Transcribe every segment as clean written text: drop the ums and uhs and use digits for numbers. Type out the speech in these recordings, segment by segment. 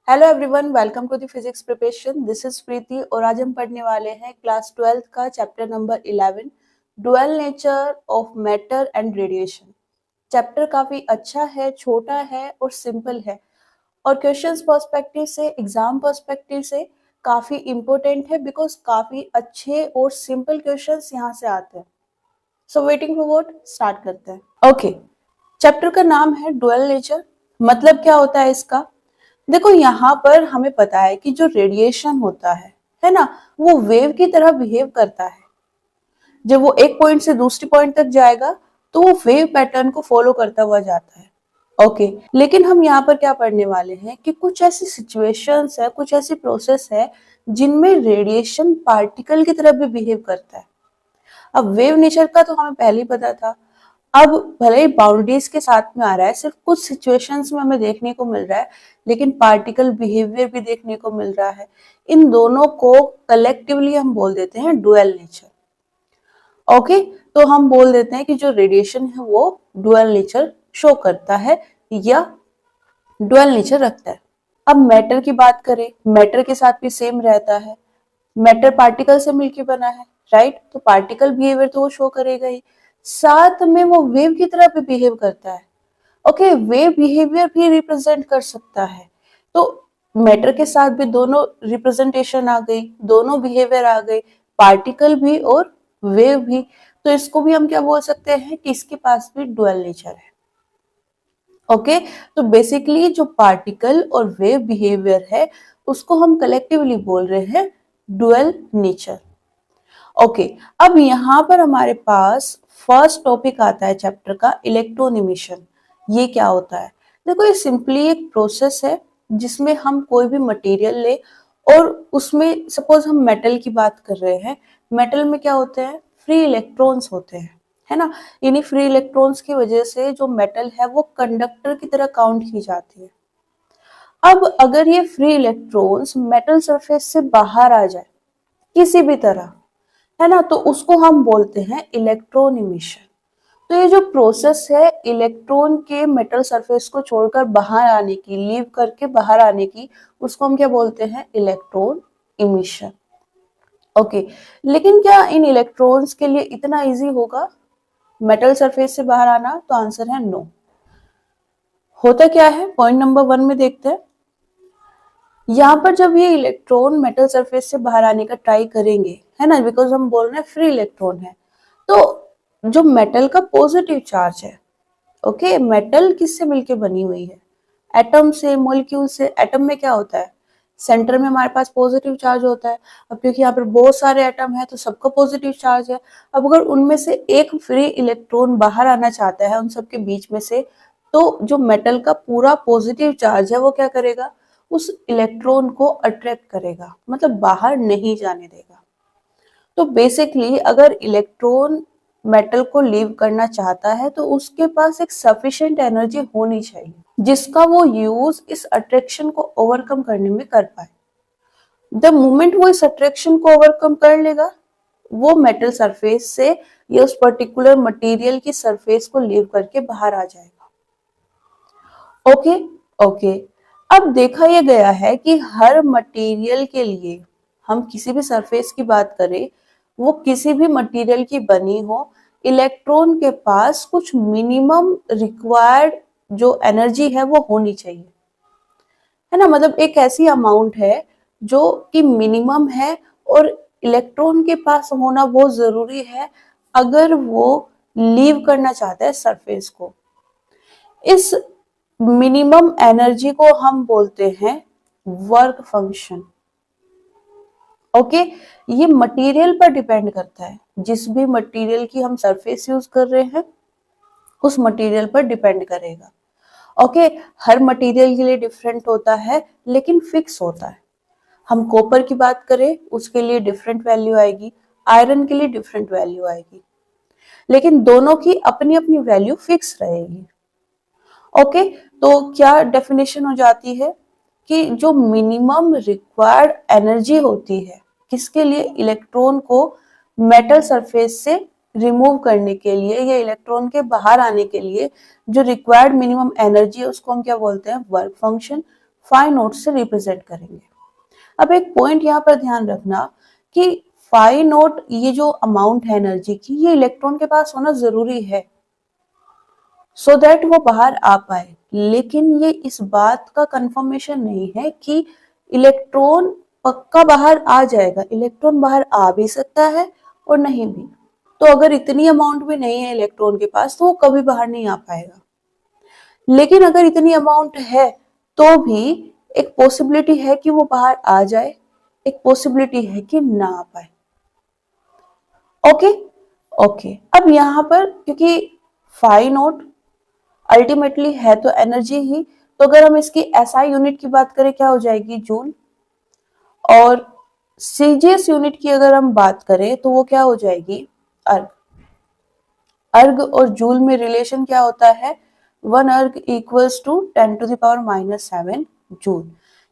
Hello everyone, welcome to the physics preparation. This is Preeti और आज हम पढ़ने वाले हैं क्लास 12th का chapter number 11, dual nature of matter and radiation. Chapter काफी अच्छा है, छोटा है और सिंपल है और क्वेश्चंस पर्सपेक्टिव से, एग्जाम पर्सपेक्टिव से काफी इंपॉर्टेंट है बिकॉज काफी अच्छे और सिंपल क्वेश्चंस यहाँ से आते हैं। So waiting for what, start करते हैं। ओके, चैप्टर का नाम है डुअल नेचर। मतलब क्या होता है इसका? देखो, यहाँ पर हमें पता है कि जो रेडिएशन होता है ना, वो वेव की तरह बिहेव करता है। जब वो एक पॉइंट से दूसरी पॉइंट तक जाएगा तो वो वेव पैटर्न को फॉलो करता हुआ जाता है। ओके, लेकिन हम यहाँ पर क्या पढ़ने वाले हैं कि कुछ ऐसी सिचुएशंस है, कुछ ऐसी प्रोसेस है जिनमें रेडिएशन पार्टिकल की तरह भी बिहेव करता है। अब वेव नेचर का तो हमें पहले ही पता था। अब भले ही बाउंड्रीज के साथ में आ रहा है, सिर्फ कुछ सिचुएशंस में हमें देखने को मिल रहा है, लेकिन पार्टिकल बिहेवियर भी देखने को मिल रहा है। इन दोनों को कलेक्टिवली हम बोल देते हैं डुअल नेचर। ओके, तो हम बोल देते हैं कि जो रेडिएशन है वो डुअल नेचर शो करता है या डुअल नेचर रखता है। अब मैटर की बात करें, मैटर के साथ भी सेम रहता है। मैटर पार्टिकल से मिलकर बना है, राइट? तो पार्टिकल बिहेवियर तो वो शो करेगा ही, साथ में वो वेव की तरह भी बिहेव करता है। ओके, वेव बिहेवियर भी रिप्रेजेंट कर सकता है। तो मैटर के साथ भी दोनों रिप्रेजेंटेशन आ गई, दोनों बिहेवियर आ गई, पार्टिकल भी और वेव भी। तो इसको भी हम क्या बोल सकते हैं कि इसके पास भी डुअल नेचर है। ओके, तो बेसिकली जो पार्टिकल और वेव बिहेवियर है उसको हम कलेक्टिवली बोल रहे हैं डुअल नेचर। ओके, अब यहाँ पर हमारे पास फर्स्ट टॉपिक आता है चैप्टर का, इलेक्ट्रॉन इमिशन। ये क्या होता है? देखो, ये सिंपली एक प्रोसेस है जिसमें हम कोई भी मटेरियल ले और उसमें सपोज हम मेटल की बात कर रहे हैं। मेटल में क्या होते हैं? फ्री इलेक्ट्रॉन्स होते हैं, है ना? इन्हीं फ्री इलेक्ट्रॉन्स की वजह से जो मेटल है वो कंडक्टर की तरह काउंट की जाती है। अब अगर ये फ्री इलेक्ट्रॉन्स मेटल सरफेस से बाहर आ जाए किसी भी तरह, है ना, तो उसको हम बोलते हैं इलेक्ट्रॉन इमिशन। तो ये जो प्रोसेस है इलेक्ट्रॉन के मेटल सरफेस को छोड़कर बाहर आने की, लीव करके बाहर आने की, उसको हम क्या बोलते हैं? Electron emission. ओके, लेकिन क्या इन इलेक्ट्रॉन्स के लिए इतना इजी होगा मेटल सरफेस से बाहर आना? तो आंसर है नो। होता क्या है, पॉइंट नंबर 1 में देखते हैं। यहाँ पर जब ये इलेक्ट्रॉन मेटल सरफेस से बाहर आने का ट्राई करेंगे, है ना, बिकॉज हम बोल रहे हैं फ्री इलेक्ट्रॉन है, तो जो मेटल का पॉजिटिव चार्ज है, ओके, मेटल किससे मिलके बनी हुई है? एटम से, मॉलिक्यूल से। एटम में क्या होता है? सेंटर में हमारे पास पॉजिटिव चार्ज होता है। अब क्योंकि यहाँ पर बहुत सारे एटम है तो सबका पॉजिटिव चार्ज है। अब अगर उनमें से एक फ्री इलेक्ट्रॉन बाहर आना चाहता है उन सबके बीच में से, तो जो मेटल का पूरा पॉजिटिव चार्ज है वो क्या करेगा? उस इलेक्ट्रॉन को अट्रैक्ट करेगा, मतलब बाहर नहीं जाने देगा। तो बेसिकली अगर इलेक्ट्रॉन मेटल को लीव करना चाहता है तो उसके पास एक सफिशिएंट एनर्जी होनी चाहिए जिसका वो यूज इस अट्रैक्शन को ओवरकम करने में कर पाए। द मोमेंट वो इस अट्रैक्शन को ओवरकम कर लेगा, वो मेटल सरफेस से या उस पर्टिकुलर मटेरियल की सरफेस को लीव करके बाहर आ जाएगा। ओके ओके, अब देखा यह गया है कि हर मटेरियल के लिए, हम किसी भी सरफेस की बात करें, वो किसी भी मटेरियल की बनी हो, इलेक्ट्रॉन के पास कुछ मिनिमम रिक्वायर्ड जो एनर्जी है वो होनी चाहिए, है ना। मतलब एक ऐसी अमाउंट है जो कि मिनिमम है और इलेक्ट्रॉन के पास होना बहुत जरूरी है अगर वो लीव करना चाहता है सरफेस को। इस मिनिमम एनर्जी को हम बोलते हैं वर्क फंक्शन। ओके, ये मटेरियल पर डिपेंड करता है। जिस भी मटेरियल की हम सरफेस यूज कर रहे हैं उस मटेरियल पर डिपेंड करेगा। ओके, हर मटेरियल के लिए डिफरेंट होता है लेकिन फिक्स होता है। हम कॉपर की बात करें उसके लिए डिफरेंट वैल्यू आएगी, आयरन के लिए डिफरेंट वैल्यू आएगी, लेकिन दोनों की अपनी अपनी वैल्यू फिक्स रहेगी। ओके, तो क्या डेफिनेशन हो जाती है कि जो मिनिमम रिक्वायर्ड एनर्जी होती है किसके लिए? इलेक्ट्रॉन को मेटल सरफेस से रिमूव करने के लिए या इलेक्ट्रॉन के बाहर आने के लिए जो रिक्वायर्ड मिनिमम एनर्जी है उसको हम क्या बोलते हैं? Work function. फाइव नोट से रिप्रेजेंट करेंगे। अब एक पॉइंट यहाँ पर ध्यान रखना कि फाइव नोट ये जो अमाउंट है एनर्जी की, ये इलेक्ट्रॉन के पास होना जरूरी है सो दैट वो बाहर आ पाए, लेकिन ये इस बात का कंफर्मेशन नहीं है कि इलेक्ट्रॉन पक्का बाहर आ जाएगा। इलेक्ट्रॉन बाहर आ भी सकता है और नहीं भी। तो अगर इतनी अमाउंट भी नहीं है इलेक्ट्रॉन के पास तो वो कभी बाहर नहीं आ पाएगा। लेकिन अगर इतनी अमाउंट है तो भी एक पॉसिबिलिटी है कि वो बाहर आ जाए, एक पॉसिबिलिटी है कि ना आ पाए। Okay okay. अब यहाँ पर क्योंकि फाइव नोट अल्टीमेटली है तो एनर्जी ही, तो अगर हम इसकी एसआई यूनिट की बात करें क्या हो जाएगी, जूल। और सीजीएस यूनिट की अगर हम बात करें तो वो क्या हो जाएगी, अर्ग। अर्ग और जूल में रिलेशन क्या होता है, 1 अर्ग इक्वल्स टू 10⁻⁻7 जूल।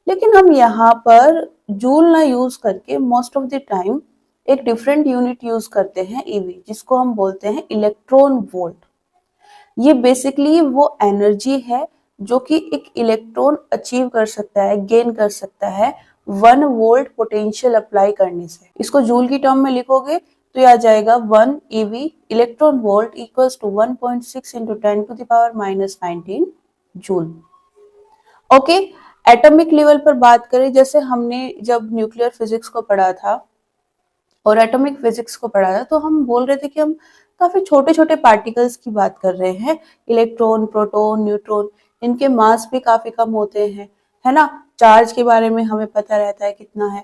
लेकिन हम यहाँ पर जूल ना यूज करके मोस्ट ऑफ द टाइम एक डिफरेंट यूनिट यूज करते हैं, ईवी, जिसको हम बोलते हैं इलेक्ट्रॉन वोल्ट। ये बेसिकली वो एनर्जी है जो कि एक इलेक्ट्रॉन अचीव कर सकता है, गेन कर सकता है 1 वोल्ट पोटेंशियल अप्लाई करने से। इसको जूल की टर्म में लिखोगे तो ये आ जाएगा 1 eV electron volt equals to 1.6 into 10⁻⁻19 joule. Okay. Atomic level पर बात करें, जैसे हमने जब न्यूक्लियर फिजिक्स को पढ़ा था और एटॉमिक फिजिक्स को पढ़ा था तो हम बोल रहे थे कि हम काफी छोटे छोटे पार्टिकल्स की बात कर रहे हैं, इलेक्ट्रॉन, प्रोटॉन, न्यूट्रॉन, इनके मास भी काफी कम होते हैं, है ना। चार्ज के बारे में हमें पता रहता है कितना है।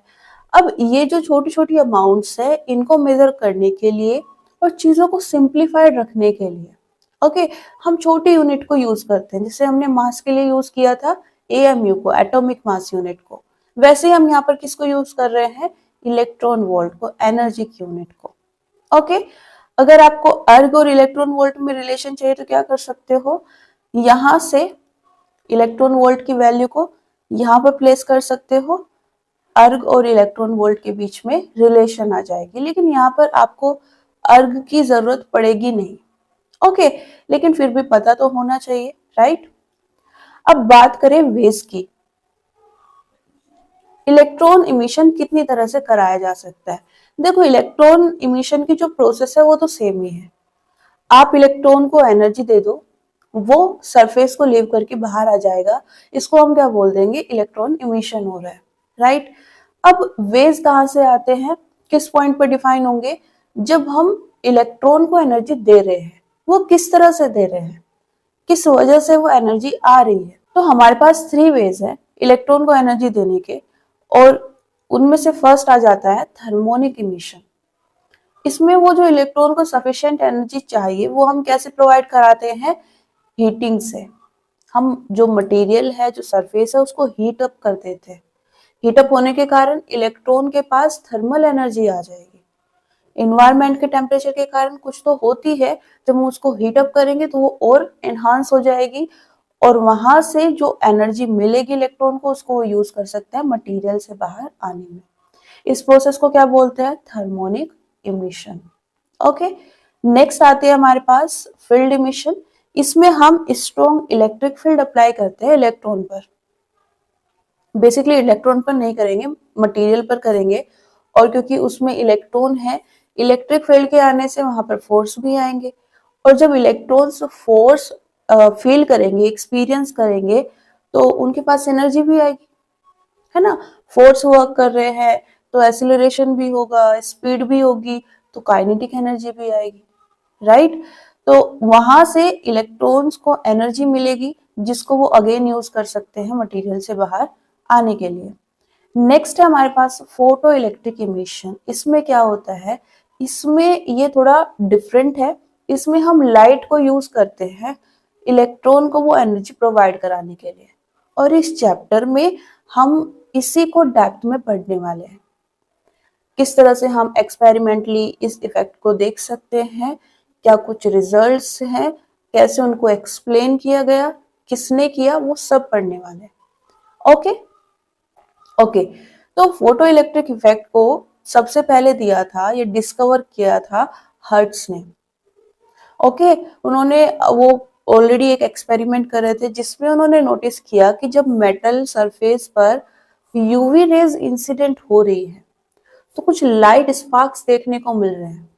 अब ये जो छोटी छोटी अमाउंट्स है इनको मेजर करने के लिए और चीजों को सिंप्लीफाइड रखने के लिए ओके हम छोटी यूनिट को यूज करते हैं। जैसे हमने मास के लिए यूज किया था एएमयू को, एटॉमिक मास यूनिट को, वैसे हम यहाँ पर किसको यूज कर रहे हैं, इलेक्ट्रॉन वोल्ट को, एनर्जी की यूनिट को। ओके। अगर आपको अर्ग और इलेक्ट्रॉन वोल्ट में रिलेशन चाहिए तो क्या कर सकते हो, यहां से इलेक्ट्रॉन वोल्ट की वैल्यू को यहां पर प्लेस कर सकते हो, अर्ग और इलेक्ट्रॉन वोल्ट के बीच में रिलेशन आ जाएगी। लेकिन यहाँ पर आपको अर्ग की जरूरत पड़ेगी नहीं। ओके लेकिन फिर भी पता तो होना चाहिए, राइट। अब बात करें वेव्स की। इलेक्ट्रॉन इमिशन कितनी तरह से कराया जा सकता है। देखो इलेक्ट्रॉन इमिशन की जो प्रोसेस है वो तो सेम ही है। आप इलेक्ट्रॉन को एनर्जी दे दो, वो सरफेस को लीव करके बाहर आ जाएगा, इसको हम क्या बोल देंगे, इलेक्ट्रॉन इमिशन हो रहा है, राइट। अब वेव्स कहाँ से आते हैं, किस पॉइंट पर डिफाइन होंगे, जब हम इलेक्ट्रॉन को एनर्जी दे रहे हैं, वो किस तरह से दे रहे हैं, किस वजह से वो एनर्जी आ रही है। तो हमारे पास 3 वेज है इलेक्ट्रॉन को एनर्जी देने के, और उनमें से फर्स्ट आ जाता है थर्मोनिक इमिशन। इसमें वो जो इलेक्ट्रॉन को सफिशिएंट एनर्जी चाहिए वो हम कैसे प्रोवाइड कराते हैं, हीटिंग से। हम जो मटेरियल है, जो सरफेस है, उसको हीट अप कर देते हैं। हीट अप होने के कारण इलेक्ट्रॉन के पास थर्मल एनर्जी आ जाएगी। इन्वायरमेंट के टेम्परेचर के कारण कुछ तो होती है, जब हम उसको हीट अप करेंगे तो वो और एनहांस हो जाएगी, और वहां से जो एनर्जी मिलेगी इलेक्ट्रॉन को, उसको वो यूज कर सकते हैं मटेरियल से बाहर आने में। इस प्रोसेस को क्या बोलते हैं, थर्मोनिक इमिशन। ओके। नेक्स्ट आते हैं हमारे पास फील्ड इमिशन। इसमें हम स्ट्रॉन्ग इलेक्ट्रिक फील्ड अप्लाई करते हैं इलेक्ट्रॉन पर। बेसिकली इलेक्ट्रॉन पर नहीं करेंगे, मटेरियल पर करेंगे, और क्योंकि उसमें इलेक्ट्रॉन है, इलेक्ट्रिक फील्ड के आने से वहां पर फोर्स भी आएंगे, और जब इलेक्ट्रॉन्स फोर्स फील करेंगे, एक्सपीरियंस करेंगे, तो उनके पास एनर्जी भी आएगी, है ना। फोर्स वर्क कर रहे हैं तो एक्सीलरेशन भी होगा, स्पीड भी होगी, तो काइनेटिक एनर्जी भी आएगी, राइट। तो वहां से इलेक्ट्रॉन्स को एनर्जी मिलेगी जिसको वो अगेन यूज कर सकते हैं मटेरियल से बाहर आने के लिए। नेक्स्ट है हमारे पास फोटो इलेक्ट्रिक इमिशन। इसमें क्या होता है, इसमें ये थोड़ा डिफरेंट है। इसमें हम लाइट को यूज करते हैं इलेक्ट्रॉन को वो एनर्जी प्रोवाइड कराने के लिए, और इस चैप्टर में हम इसी को डेप्थ में पढ़ने वाले हैं। किस तरह से हम एक्सपेरिमेंटली इस इफेक्ट को देख सकते हैं, क्या कुछ रिजल्ट्स हैं, कैसे उनको एक्सप्लेन किया गया, किसने किया, वो सब पढ़ने वाले हैं। Okay okay. तो फोटो इलेक्ट्रिक इफेक्ट को सबसे पहले दिया था, ये डिस्कवर किया था हर्ट्ज ने। ओके उन्होंने वो ऑलरेडी एक एक्सपेरिमेंट कर रहे थे जिसमें उन्होंने नोटिस किया कि जब मेटल सरफेस पर यूवी रेज इंसिडेंट हो रही है तो कुछ लाइट स्पार्क्स देखने को मिल रहे हैं।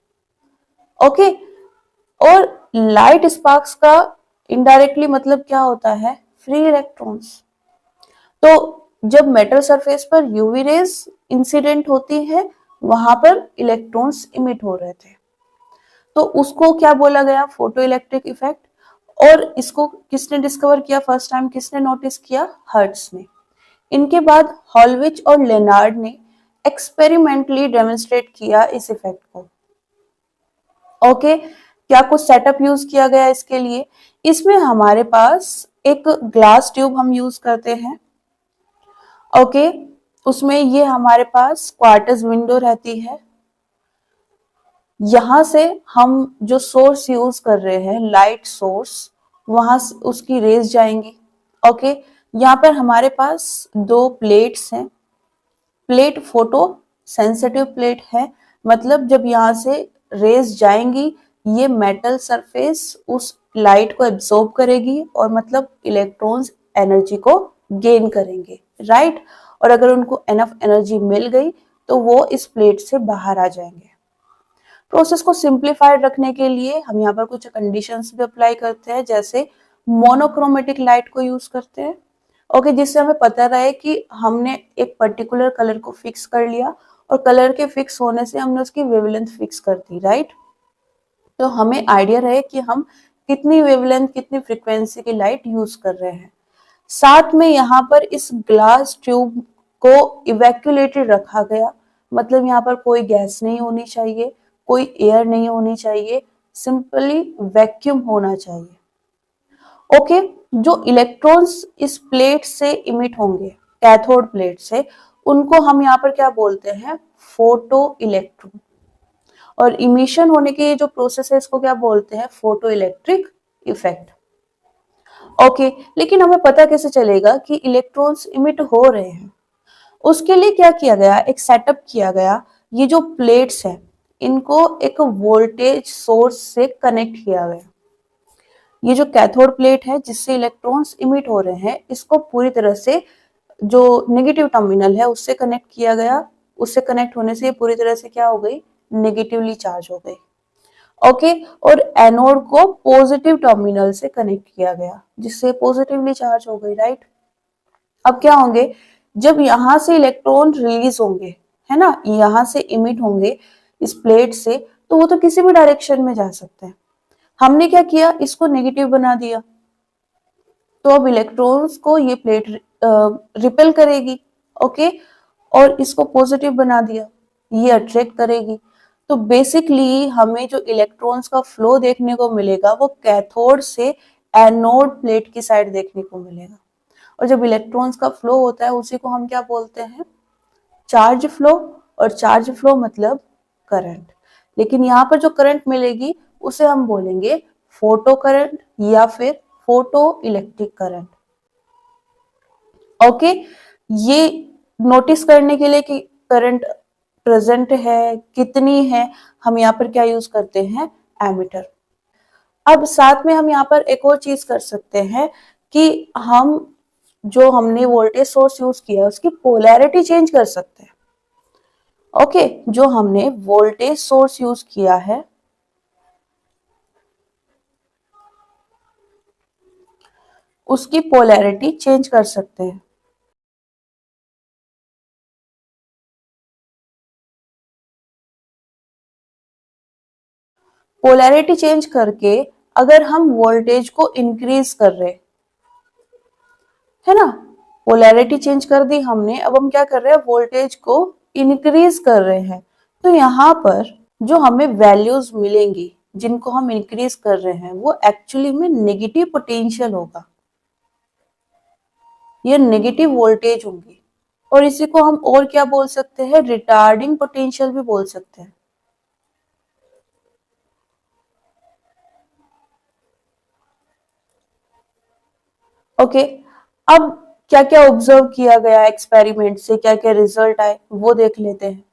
ओके, और लाइट स्पार्क्स का इनडायरेक्टली मतलब क्या होता है? Free electrons. तो जब मेटल सरफेस पर यूवी रेज इंसिडेंट होती है वहां पर इलेक्ट्रॉन्स इमिट हो रहे थे, तो उसको क्या बोला गया? Photo electric effect. और इसको किसने डिस्कवर किया फर्स्ट टाइम? किसने नोटिस किया? हर्ट्ज ने। इनके बाद हॉलविच और लेनार्ड ने एक्सपेरिमेंटली डेमोन्स्ट्रेट किया इस इफेक्ट को। ओके, क्या कुछ सेटअप यूज किया गया इसके लिए? इसमें हमारे पास एक ग्लास ट्यूब हम यूज करते हैं। ओके, उसमें ये हमारे पास क्वार्टर्स विंडो रहती है। यहां से हम जो सोर्स यूज कर रहे हैं, लाइट सोर्स, वहां से उसकी रेज जाएंगी। ओके, यहाँ पर हमारे पास दो प्लेट्स हैं। प्लेट फोटो सेंसिटिव प्लेट है, मतलब जब यहाँ से रेज जाएंगी ये मेटल सरफेस उस लाइट को एब्सॉर्ब करेगी और मतलब इलेक्ट्रॉन्स एनर्जी को गेन करेंगे, राइट। और अगर उनको एनफ एनर्जी मिल गई तो वो इस प्लेट से बाहर आ जाएंगे। प्रोसेस को सिंप्लीफाइड रखने के लिए हम यहाँ पर कुछ कंडीशंस भी अप्लाई करते हैं, जैसे मोनोक्रोमेटिक लाइट को यूज करते हैं। ओके, जिससे हमें पता रहे कि हमने एक पर्टिकुलर कलर को फिक्स कर लिया और कलर के फिक्स होने से हमने उसकी वेवलेंथ फिक्स कर दी, राइट। तो हमें आइडिया रहे कि हम कितनी वेवलेंथ, कितनी फ्रीक्वेंसी की लाइट यूज कर रहे हैं। साथ में यहाँ पर इस ग्लास ट्यूब को इवैक्यूलेटेड रखा गया, मतलब यहाँ पर कोई गैस नहीं होनी चाहिए, कोई एयर नहीं होनी चाहिए, सिंपली वैक्यूम होना चाहिए। ओके, जो इलेक्ट्रॉन्स इस प्लेट से इमिट होंगे, कैथोड प्लेट से, उनको हम यहाँ पर क्या बोलते हैं? Photo electron. और इमिशन होने की जो प्रोसेस है इसको क्या बोलते हैं? Photo electric effect. ओके, लेकिन हमें पता कैसे चलेगा कि इलेक्ट्रॉन्स इमिट हो रहे हैं? उसके लिए क्या किया गया? एक सेटअप किया गया। ये जो प्लेट्स है इनको एक वोल्टेज सोर्स से कनेक्ट किया गया। ये जो कैथोड प्लेट है जिससे इलेक्ट्रॉन्स इमिट हो रहे हैं, इसको पूरी तरह से जो नेगेटिव टर्मिनल है उससे कनेक्ट किया गया। उससे कनेक्ट होने से ये पूरी तरह से क्या हो गई? नेगेटिवली चार्ज हो गई। ओके, और एनोड को पॉजिटिव टर्मिनल से कनेक्ट किया गया जिससे पॉजिटिवली चार्ज हो गई, राइट। अब क्या होंगे? जब यहां से इलेक्ट्रॉन रिलीज होंगे, है ना, यहां से इमिट होंगे इस प्लेट से, तो वो तो किसी भी डायरेक्शन में जा सकते हैं। हमने क्या किया? इसको नेगेटिव बना दिया, तो अब इलेक्ट्रॉन्स को ये प्लेट रिपेल करेगी। ओके, और इसको पॉजिटिव बना दिया, ये अट्रैक्ट करेगी। तो बेसिकली हमें जो इलेक्ट्रॉन्स का फ्लो देखने को मिलेगा वो कैथोड से एनोड प्लेट की साइड देखने को मिलेगा। और जब इलेक्ट्रॉन्स का फ्लो होता है उसी को हम क्या बोलते हैं? Charge flow. और चार्ज फ्लो मतलब करंट। लेकिन यहाँ पर जो करंट मिलेगी उसे हम बोलेंगे फोटो करंट या फिर फोटो इलेक्ट्रिक करंट। ओके, ये नोटिस करने के लिए कि करंट प्रेजेंट है कितनी है, हम यहाँ पर क्या यूज करते हैं? एमीटर। अब साथ में हम यहाँ पर एक और चीज कर सकते हैं कि हम जो हमने वोल्टेज सोर्स यूज किया उसकी पोलैरिटी चेंज कर सकते हैं। ओके, जो हमने वोल्टेज सोर्स यूज किया है उसकी पोलैरिटी चेंज कर सकते हैं। पोलैरिटी चेंज करके अगर हम वोल्टेज को इंक्रीज कर रहे, है ना, पोलैरिटी चेंज कर दी हमने, अब हम क्या कर रहे हैं? वोल्टेज को इंक्रीज कर रहे हैं। तो यहाँ पर जो हमें वैल्यूज मिलेंगी जिनको हम इंक्रीज कर रहे हैं वो एक्चुअली में नेगेटिव पोटेंशियल होगा, ये नेगेटिव वोल्टेज होंगी। और इसी को हम और क्या बोल सकते हैं? रिटार्डिंग पोटेंशियल भी बोल सकते हैं। ओके, अब क्या क्या ऑब्जर्व किया गया एक्सपेरिमेंट से, क्या क्या रिजल्ट आए वो देख लेते हैं।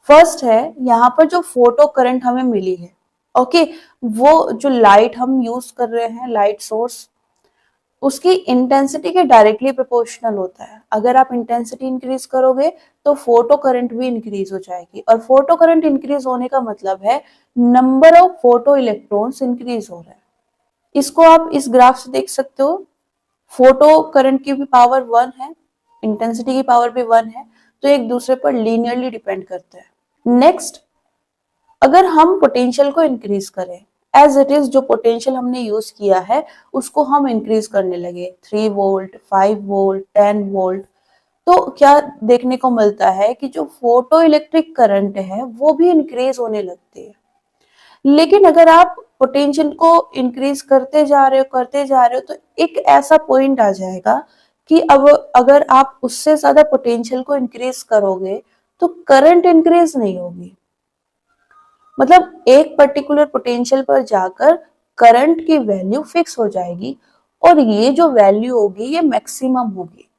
फर्स्ट है यहाँ पर जो फोटो करंट हमें मिली है, ओके, वो जो लाइट हम यूज कर रहे हैं, लाइट सोर्स, उसकी इंटेंसिटी के डायरेक्टली प्रोपोर्शनल होता है। अगर आप इंटेंसिटी इंक्रीज करोगे तो फोटो करंट भी इंक्रीज हो जाएगी, और फोटो करंट इंक्रीज होने का मतलब है number of photo electrons increase हो रहा है। इसको आप इस ग्राफ से देख सकते हो। फोटो करंट की भी पावर 1 है, इंटेंसिटी की पावर भी 1 है, तो एक दूसरे पर लीनियरली डिपेंड करते हैं। नेक्स्ट, अगर हम पोटेंशियल को इंक्रीज करें, एज इट इज जो पोटेंशियल हमने यूज किया है उसको हम इंक्रीज करने लगे, 3 वोल्ट, 5 वोल्ट, 10 वोल्ट, तो क्या देखने को मिलता है कि जो फोटो इलेक्ट्रिक करंट है वो भी इंक्रीज होने लगती है। लेकिन अगर आप पोटेंशियल को इंक्रीज करते जा रहे हो तो एक ऐसा पॉइंट आ जाएगा कि अब अगर आप उससे ज्यादा पोटेंशियल को इंक्रीज करोगे तो करंट इंक्रीज नहीं होगी। मतलब एक पर्टिकुलर पोटेंशियल पर जाकर करंट की वैल्यू फिक्स हो जाएगी, और ये जो वैल्यू होगी ये मैक्सिमम होगी।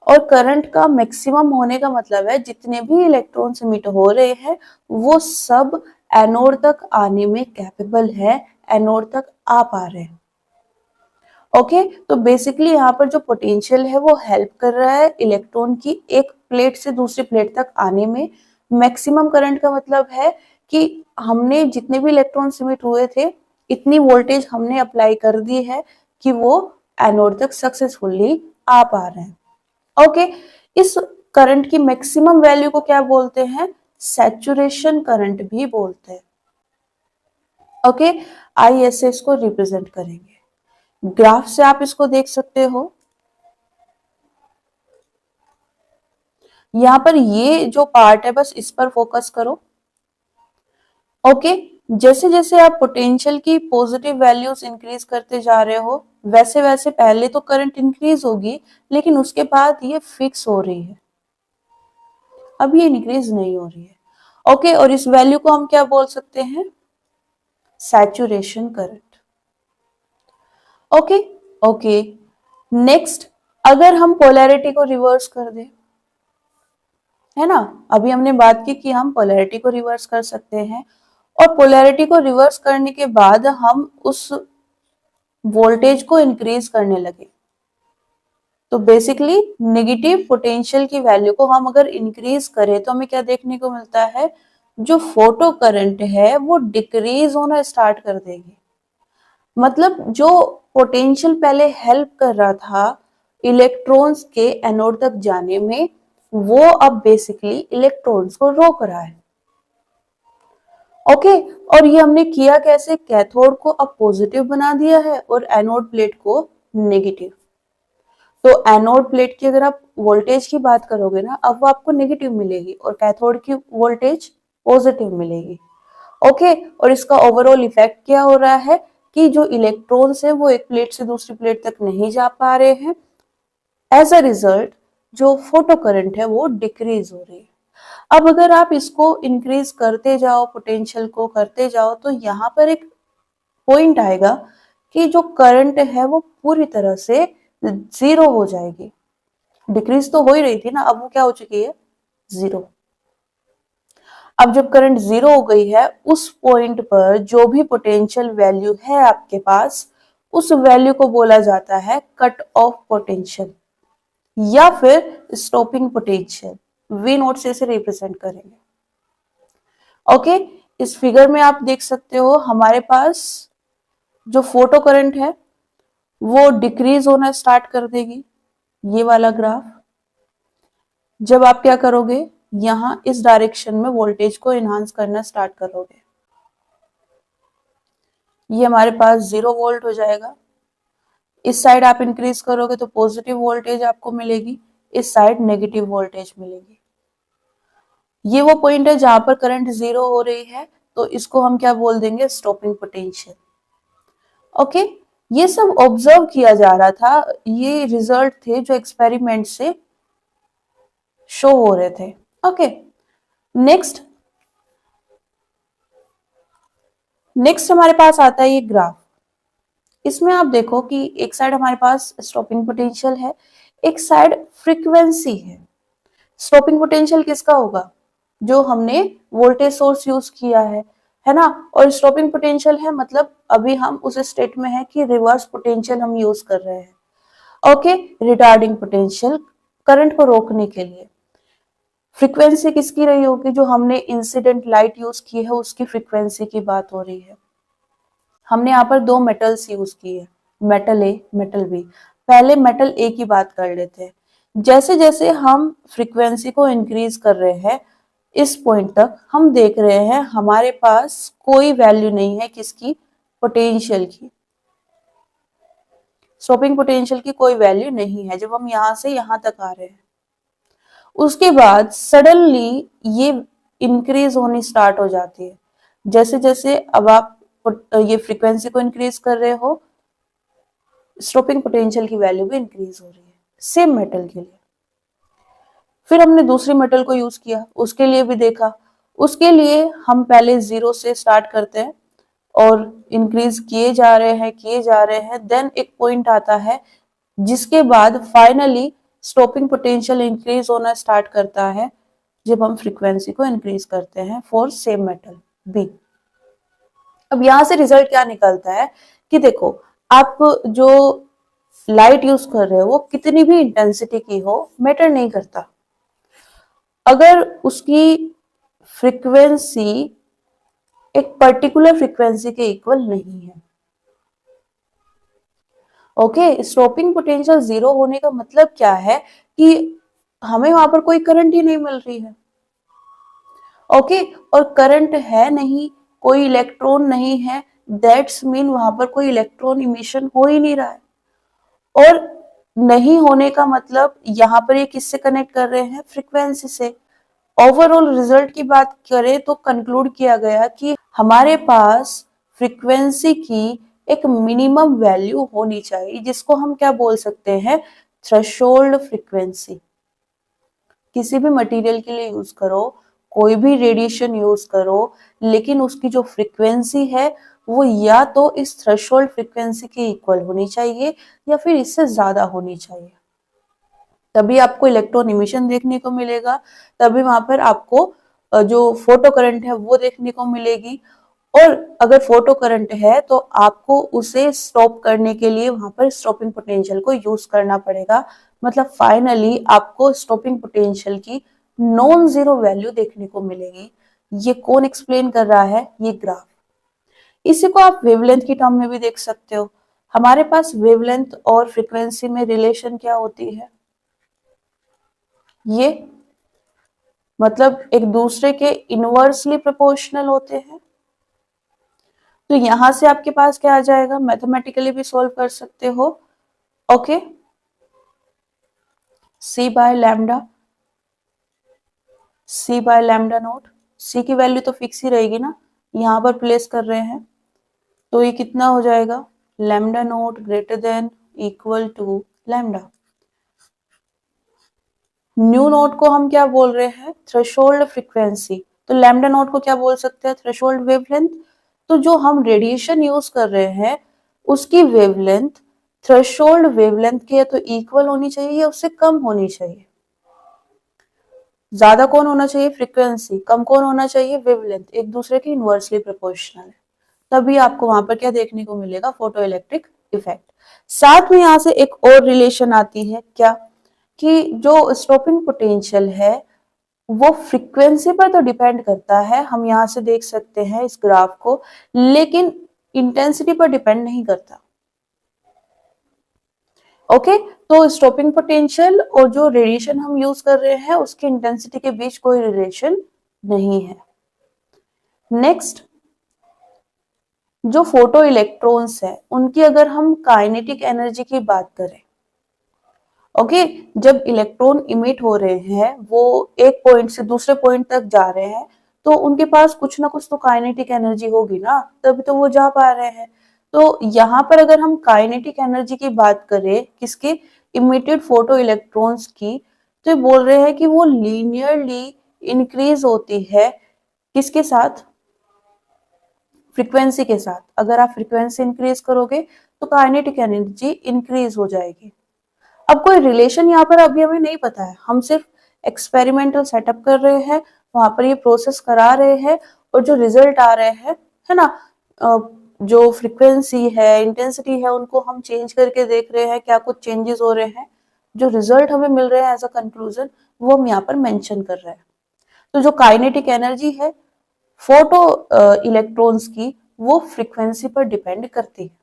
और करंट का मैक्सिमम होने का मतलब है जितने भी इलेक्ट्रॉन्स इमिट हो रहे हैं वो सब एनोड तक आने में कैपेबल है, एनोड तक आ पा रहे हैं। ओके, तो बेसिकली यहाँ पर जो पोटेंशियल है वो हेल्प कर रहा है इलेक्ट्रॉन की एक प्लेट से दूसरी प्लेट तक आने में। मैक्सिमम करंट का मतलब है कि हमने जितने भी इलेक्ट्रॉन्स इमिट हुए थे इतनी वोल्टेज हमने अप्लाई कर दी है कि वो एनोड तक सक्सेसफुली आ पा रहे हैं। ओके, इस करंट की मैक्सिमम वैल्यू को क्या बोलते हैं? सैचुरेशन करंट भी बोलते हैं। ओके, आइए ऐसे इसको रिप्रेजेंट करेंगे। ग्राफ से आप इसको देख सकते हो। यहां पर ये जो पार्ट है बस इस पर फोकस करो। ओके, जैसे जैसे आप पोटेंशियल की पॉजिटिव वैल्यूज इंक्रीज करते जा रहे हो वैसे वैसे पहले तो करंट इंक्रीज होगी, लेकिन उसके बाद ये फिक्स हो रही है, अब ये इंक्रीज नहीं हो रही है। ओके, और इस वैल्यू को हम क्या बोल सकते हैं? Saturation current. Okay okay, next, अगर हम पोलैरिटी को रिवर्स कर दें, है ना, अभी हमने बात की कि हम पोलैरिटी को रिवर्स कर सकते हैं, और पोलैरिटी को रिवर्स करने के बाद हम उस वोल्टेज को इंक्रीज करने लगे, तो बेसिकली नेगेटिव पोटेंशियल की वैल्यू को हम अगर इंक्रीज करें तो हमें क्या देखने को मिलता है? जो फोटो करंट है वो डिक्रीज होना स्टार्ट कर देगी। मतलब जो पोटेंशियल पहले हेल्प कर रहा था इलेक्ट्रॉन्स के एनोड तक जाने में, वो अब बेसिकली इलेक्ट्रॉन्स को रोक रहा है। ओके, और ये हमने किया कैसे? कैथोड को अब पॉजिटिव बना दिया है और एनोड प्लेट को नेगेटिव। तो एनोड प्लेट की अगर आप वोल्टेज की बात करोगे ना, अब वो आपको नेगेटिव मिलेगी और कैथोड की वोल्टेज पॉजिटिव मिलेगी। ओके, और इसका ओवरऑल इफेक्ट क्या हो रहा है कि जो इलेक्ट्रॉन्स है वो एक प्लेट से दूसरी प्लेट तक नहीं जा पा रहे हैं। एज अ रिजल्ट जो फोटो करंट है वो डिक्रीज हो रही है। अब अगर आप इसको इंक्रीज करते जाओ, पोटेंशियल को करते जाओ, तो यहाँ पर एक पॉइंट आएगा कि जो करंट है वो पूरी तरह से जीरो हो जाएगी। डिक्रीज तो हो ही रही थी ना, अब वो क्या हो चुकी है? जीरो। अब जब करंट जीरो हो गई है, उस पॉइंट पर जो भी पोटेंशियल वैल्यू है आपके पास, उस वैल्यू को बोला जाता है कट ऑफ पोटेंशियल या फिर स्टॉपिंग पोटेंशियल। वी नोट से इसे रिप्रेजेंट करेंगे। ओके, इस फिगर में आप देख सकते हो हमारे पास जो फोटो करंट है वो डिक्रीज होना स्टार्ट कर देगी, ये वाला ग्राफ। जब आप क्या करोगे, यहां इस डायरेक्शन में वोल्टेज को एनहांस करना स्टार्ट करोगे, ये हमारे पास 0 वोल्ट हो जाएगा। इस साइड आप इंक्रीज करोगे तो पॉजिटिव वोल्टेज आपको मिलेगी, इस साइड नेगेटिव वोल्टेज मिलेगी। ये वो पॉइंट है जहां पर करंट जीरो हो रही है, तो इसको हम क्या बोल देंगे? Stopping potential. ओके, ये सब ऑब्जर्व किया जा रहा था, ये रिजल्ट थे जो एक्सपेरिमेंट से शो हो रहे थे। ओके, नेक्स्ट हमारे पास आता है ये ग्राफ। इसमें आप देखो कि एक साइड हमारे पास स्टॉपिंग पोटेंशियल है, एक साइड फ्रीक्वेंसी है। स्टॉपिंग पोटेंशियल किसका होगा? जो हमने वोल्टेज सोर्स यूज किया है। है ना। और स्टॉपिंग पोटेंशियल है मतलब अभी हम उस स्टेट में है कि रिवर्स पोटेंशियल हम यूज कर रहे हैं। ओके, रिटार्डिंग पोटेंशियल करंट को रोकने के लिए। फ्रीक्वेंसी किसकी रही होगी, जो हमने इंसिडेंट लाइट यूज की है उसकी फ्रीक्वेंसी की बात हो रही है। हमने यहाँ पर दो मेटल्स यूज की है, मेटल ए मेटल बी। पहले मेटल ए की बात कर लेते हैं। जैसे जैसे हम फ्रीक्वेंसी को इंक्रीज कर रहे हैं इस पॉइंट तक हम देख रहे हैं हमारे पास कोई वैल्यू नहीं है किसकी, पोटेंशियल की। स्टॉपिंग पोटेंशियल की कोई वैल्यू नहीं है जब हम यहां से यहां तक आ रहे हैं। उसके बाद सडनली ये इंक्रीज होनी स्टार्ट हो जाती है। जैसे जैसे अब आप ये फ्रीक्वेंसी को इंक्रीज कर रहे हो, स्टॉपिंग पोटेंशियल की वैल्यू भी इंक्रीज हो रही है सेम मेटल के लिए। फिर हमने दूसरी मेटल को यूज किया, उसके लिए भी देखा। उसके लिए हम पहले 0 से स्टार्ट करते हैं और इंक्रीज किए जा रहे हैं देन एक पॉइंट आता है जिसके बाद फाइनली स्टॉपिंग पोटेंशियल इंक्रीज होना स्टार्ट करता है जब हम फ्रीक्वेंसी को इंक्रीज करते हैं फॉर सेम मेटल बी। अब यहां से रिजल्ट क्या निकलता है कि देखो, आप जो लाइट यूज कर रहे हो वो कितनी भी इंटेंसिटी की हो मैटर नहीं करता, अगर उसकी फ्रीक्वेंसी एक पर्टिकुलर फ्रीक्वेंसी के इक्वल नहीं है। ओके, स्टॉपिंग पोटेंशियल 0 होने का मतलब क्या है कि हमें वहां पर कोई करंट ही नहीं मिल रही है। ओके, और करंट है नहीं, कोई इलेक्ट्रॉन नहीं है, दैट्स मीन वहां पर कोई इलेक्ट्रॉन इमिशन हो ही नहीं रहा है। और नहीं होने का मतलब यहाँ पर ये किससे कनेक्ट कर रहे हैं, फ्रीक्वेंसी से। ओवरऑल रिजल्ट की बात करें तो कंक्लूड किया गया कि हमारे पास फ्रीक्वेंसी की एक मिनिमम वैल्यू होनी चाहिए जिसको हम क्या बोल सकते हैं, थ्रेशोल्ड फ्रीक्वेंसी। किसी भी मटेरियल के लिए यूज करो, कोई भी रेडिएशन यूज करो, लेकिन उसकी जो फ्रीक्वेंसी है वो या तो इस थ्रेशोल्ड फ्रीक्वेंसी के इक्वल होनी चाहिए या फिर इससे ज्यादा होनी चाहिए। तभी आपको इलेक्ट्रॉन इमिशन देखने को मिलेगा, तभी वहां पर आपको जो फोटो करंट है वो देखने को मिलेगी। और अगर फोटो करंट है तो आपको उसे स्टॉप करने के लिए वहां पर स्टॉपिंग पोटेंशियल को यूज करना पड़ेगा। मतलब फाइनली आपको स्टॉपिंग पोटेंशियल की नॉन जीरो वैल्यू देखने को मिलेगी। ये कौन एक्सप्लेन कर रहा है, ये ग्राफ। इसी को आप वेवलेंथ की टर्म में भी देख सकते हो। हमारे पास वेवलेंथ और फ्रीक्वेंसी में रिलेशन क्या होती है, ये मतलब एक दूसरे के इनवर्सली प्रोपोर्शनल होते हैं। तो यहां से आपके पास क्या आ जाएगा, मैथमेटिकली भी सॉल्व कर सकते हो। Okay, C by lambda, C by lambda naught. C की वैल्यू तो फिक्स ही रहेगी ना, यहां पर प्लेस कर रहे हैं तो ये कितना हो जाएगा, lambda naught greater than equal to lambda. Nu naught को हम क्या बोल रहे हैं, थ्रेशोल्ड फ्रीक्वेंसी। तो लैम्डा नोट को क्या बोल सकते हैं, थ्रेशोल्ड वेवलेंथ। तो जो हम रेडिएशन यूज कर रहे हैं उसकी वेवलेंथ थ्रेशोल्ड वेवलेंथ के तो इक्वल होनी चाहिए या उससे कम होनी चाहिए। ज्यादा कौन होना चाहिए, फ्रीक्वेंसी, कम कौन होना चाहिए, वेवलेंथ। एक दूसरे के इनवर्सली प्रोपोर्शनल है, तभी आपको वहां पर क्या देखने को मिलेगा, फोटो इलेक्ट्रिक इफेक्ट। साथ में यहां से एक और रिलेशन आती है क्या, कि जो स्टॉपिंग पोटेंशियल है वो फ्रीक्वेंसी पर तो डिपेंड करता है, हम यहां से देख सकते हैं इस ग्राफ को, लेकिन इंटेंसिटी पर डिपेंड नहीं करता। ओके, तो स्टॉपिंग पोटेंशियल और जो रेडिएशन हम यूज कर रहे हैं उसकी इंटेंसिटी के बीच कोई रिलेशन नहीं है। नेक्स्ट, जो फोटो इलेक्ट्रॉन्स है उनकी अगर हम काइनेटिक एनर्जी की बात करें, ओके, जब इलेक्ट्रॉन इमिट हो रहे हैं वो एक पॉइंट से दूसरे पॉइंट तक जा रहे हैं तो उनके पास कुछ ना कुछ तो काइनेटिक एनर्जी होगी ना, तभी तो वो जा पा रहे हैं। तो यहाँ पर अगर हम काइनेटिक एनर्जी की बात करें किसके, इमिटेड फोटो इलेक्ट्रॉन्स की, तो ये बोल रहे हैं कि वो लीनियरली इंक्रीज होती है किसके साथ, फ्रीक्वेंसी के साथ। अगर आप फ्रीक्वेंसी इंक्रीज करोगे तो काइनेटिक एनर्जी इंक्रीज हो जाएगी। अब कोई रिलेशन यहाँ पर अभी हमें नहीं पता है, हम सिर्फ एक्सपेरिमेंटल सेटअप कर रहे हैं, वहां पर ये प्रोसेस करा रहे हैं और जो रिजल्ट आ रहे हैं, है ना, जो फ्रीक्वेंसी है, इंटेंसिटी है, उनको हम चेंज करके देख रहे हैं क्या कुछ चेंजेस हो रहे हैं, जो रिजल्ट हमें मिल रहे हैं एज अ कंक्लूजन, वो हम यहाँ पर मेंशन कर रहे हैं। तो जो काइनेटिक एनर्जी है फोटो इलेक्ट्रॉन्स की, वो फ्रीक्वेंसी पर डिपेंड करती है